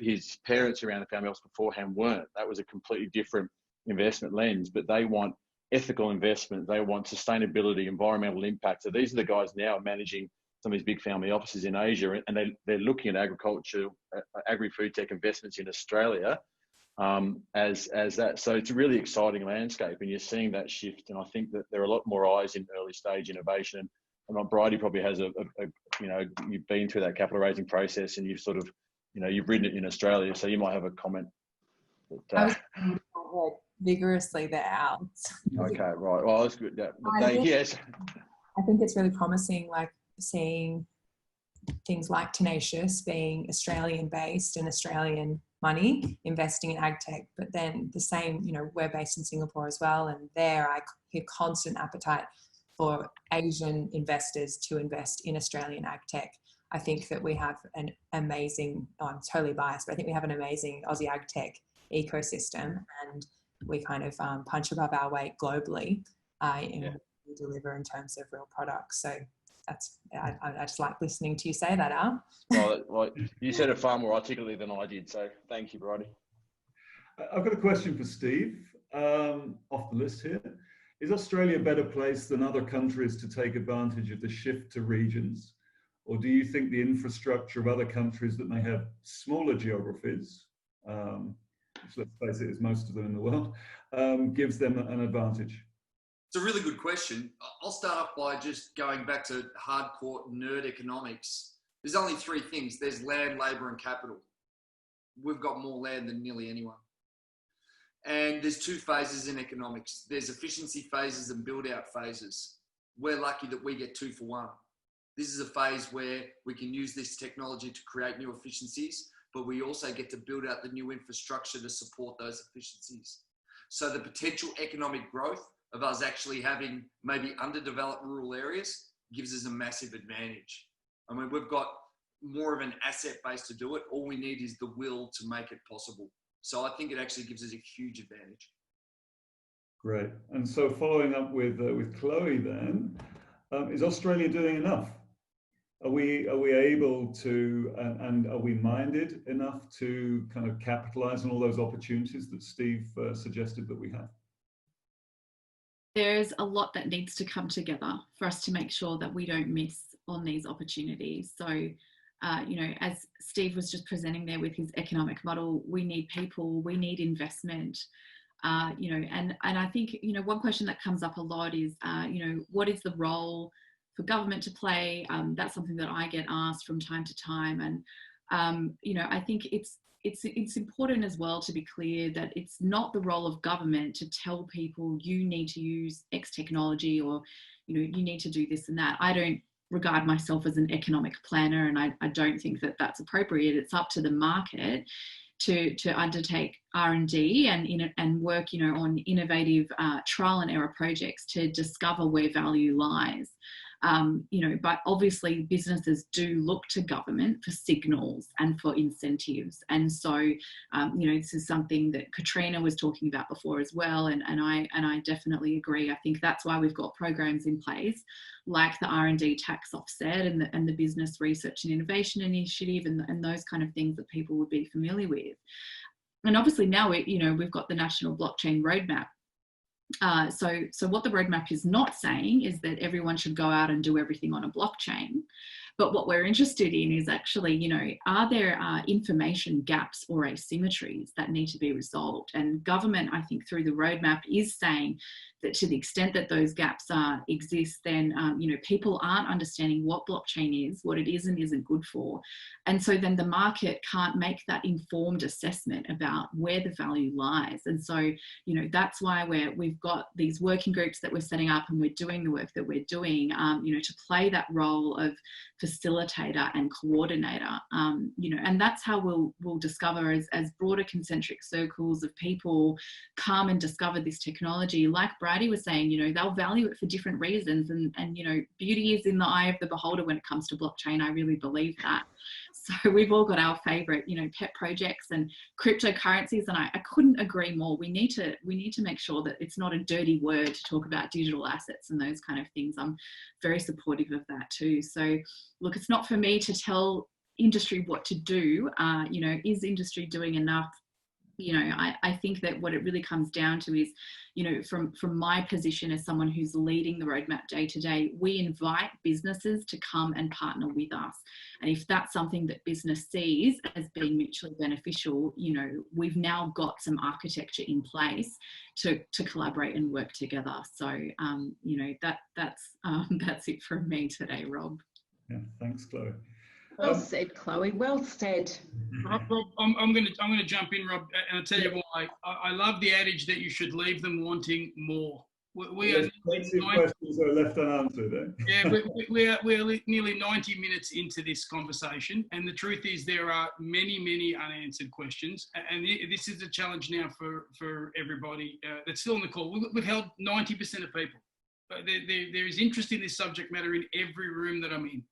parents around the family office beforehand weren't. That was a completely different investment lens, but they want ethical investment. They want sustainability, environmental impact. So these are the guys now managing some of these big family offices in Asia, and they're looking at agriculture, agri-food tech investments in Australia as that. So it's a really exciting landscape, and you're seeing that shift. And I think that there are a lot more eyes in early stage innovation. And Bridie probably has you've been through that capital raising process, and you've sort of, you've ridden it in Australia, so you might have a comment. I was vigorously there. Okay, right. Well, that's good. Yes. I think it's really promising, like seeing things like Tenacious being Australian based and Australian money investing in ag tech, but then the same, we're based in Singapore as well, and there I hear constant appetite for Asian investors to invest in Australian ag tech. I think that we have an amazing, I'm totally biased, but I think we have an amazing Aussie ag tech ecosystem, and we kind of punch above our weight globally in what we deliver in terms of real products. So that's, I just like listening to you say that, Al. Well, you said it far more articulately than I did, so thank you, Bridie. I've got a question for Steve off the list here. Is Australia a better place than other countries to take advantage of the shift to regions? Or do you think the infrastructure of other countries that may have smaller geographies, which let's face it is most of them in the world, gives them an advantage? It's a really good question. I'll start off by just going back to hardcore nerd economics. There's only three things. There's land, labour and capital. We've got more land than nearly anyone. And there's two phases in economics. There's efficiency phases and build-out phases. We're lucky that we get 2 for 1. This is a phase where we can use this technology to create new efficiencies, but we also get to build out the new infrastructure to support those efficiencies. So the potential economic growth of us actually having maybe underdeveloped rural areas gives us a massive advantage. I mean, we've got more of an asset base to do it. All we need is the will to make it possible. So I think it actually gives us a huge advantage. Great. And so following up with Chloe then, is Australia doing enough? Are we able to, and are we minded enough to kind of capitalize on all those opportunities that Steve suggested that we have? There's a lot that needs to come together for us to make sure that we don't miss on these opportunities. So, as Steve was just presenting there with his economic model, we need people, we need investment, and I think, one question that comes up a lot is, what is the role for government to play? That's something that I get asked from time to time. And, I think it's important as well to be clear that it's not the role of government to tell people you need to use X technology or, you need to do this and that. I don't regard myself as an economic planner, and I don't think that that's appropriate. It's up to the market to undertake R&D and work, on innovative trial and error projects to discover where value lies. But obviously businesses do look to government for signals and for incentives. And so, this is something that Katrina was talking about before as well. And I definitely agree. I think that's why we've got programs in place like the R&D tax offset and the business research and innovation initiative and those kind of things that people would be familiar with. And obviously now we've got the national blockchain roadmap. So what the roadmap is not saying is that everyone should go out and do everything on a blockchain. But what we're interested in is actually, are there information gaps or asymmetries that need to be resolved? And government, I think, through the roadmap is saying that to the extent that those gaps exist, then, people aren't understanding what blockchain is, what it is and isn't good for. And so then the market can't make that informed assessment about where the value lies. And so, that's why we've got these working groups that we're setting up and we're doing the work that we're doing, to play that role of facilitator and coordinator, and that's how we'll discover as broader concentric circles of people come and discover this technology. Like Bridie was saying, they'll value it for different reasons, and beauty is in the eye of the beholder when it comes to blockchain. I really believe that. So we've all got our favorite, pet projects and cryptocurrencies, and I couldn't agree more. We need to make sure that it's not a dirty word to talk about digital assets and those kind of things. I'm very supportive of that too. So look, it's not for me to tell industry what to do. Is industry doing enough? you know, I think that what it really comes down to is, you know, from my position as someone who's leading the roadmap day to day, we invite businesses to come and partner with us. And if that's something that business sees as being mutually beneficial, you know, we've now got some architecture in place to collaborate and work together. So, you know, that's it from me today, Rob. Yeah, thanks, Chloe. Well said, Chloe. Well said. Rob, I'm going to jump in, Rob, and I'll tell you why. I love the adage that you should leave them wanting more. We are plenty of questions are left unanswered. Yeah, we're nearly 90 minutes into this conversation, and the truth is there are many unanswered questions, and this is a challenge now for everybody that's still on the call. We've held 90% of people. There is interest in this subject matter in every room that I'm in.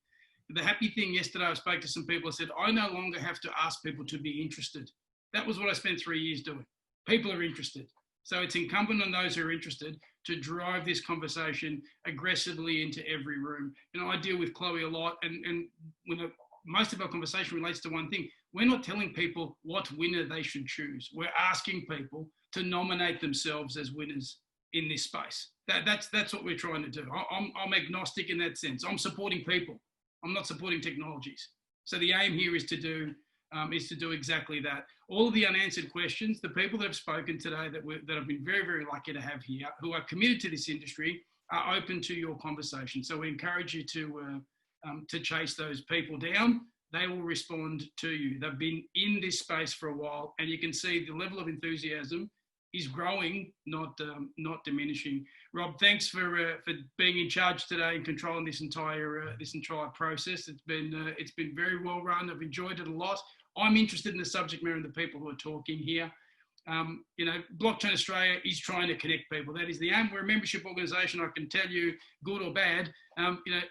The happy thing yesterday, I spoke to some people. I said, I no longer have to ask people to be interested. That was what I spent 3 years doing. People are interested. So it's incumbent on those who are interested to drive this conversation aggressively into every room. You know, I deal with Chloe a lot, and when most of our conversation relates to one thing. We're not telling people what winner they should choose. We're asking people to nominate themselves as winners in this space. That's what we're trying to do. I'm agnostic in that sense. I'm supporting people. I'm not supporting technologies. So the aim here is to do exactly that. All of the unanswered questions, the people that have spoken today that have been very lucky to have here, who are committed to this industry, are open to your conversation. So we encourage you to chase those people down. They will respond to you. They've been in this space for a while, and you can see the level of enthusiasm is growing, not diminishing. Rob, thanks for being in charge today and controlling this entire process. It's been very well run. I've enjoyed it a lot. I'm interested in the subject matter and the people who are talking here. You know, Blockchain Australia is trying to connect people. That is the aim. We're a membership organisation. I can tell you, good or bad. You know,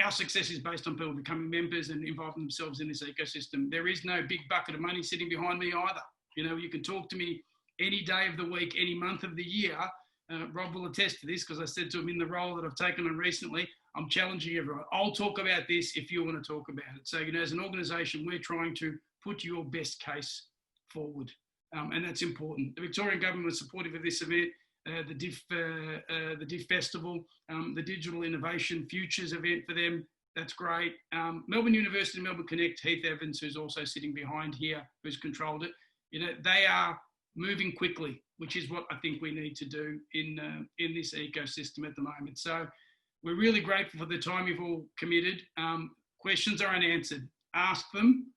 our success is based on people becoming members and involving themselves in this ecosystem. There is no big bucket of money sitting behind me either. You know, you can talk to me any day of the week, any month of the year. Rob will attest to this because I said to him in the role that I've taken on recently, I'm challenging everyone. I'll talk about this if you want to talk about it. So, you know, as an organisation, we're trying to put your best case forward. And that's important. The Victorian government was supportive of this event, the DIF Festival, the Digital Innovation Futures event for them. That's great. Melbourne University, Melbourne Connect, Heath Evans, who's also sitting behind here, who's controlled it. You know, they are moving quickly, which is what I think we need to do in this ecosystem at the moment. So we're really grateful for the time you've all committed. Questions are unanswered. Ask them,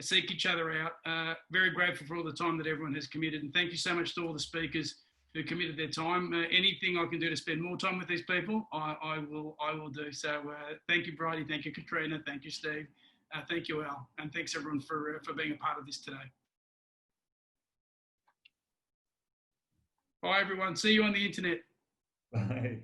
seek each other out. Very grateful for all the time that everyone has committed. And thank you so much to all the speakers who committed their time. Anything I can do to spend more time with these people, I will do. So thank you, Bridie. Thank you, Katrina. Thank you, Steve. Thank you, Al. And thanks everyone for being a part of this today. Bye, everyone. See you on the internet. Bye.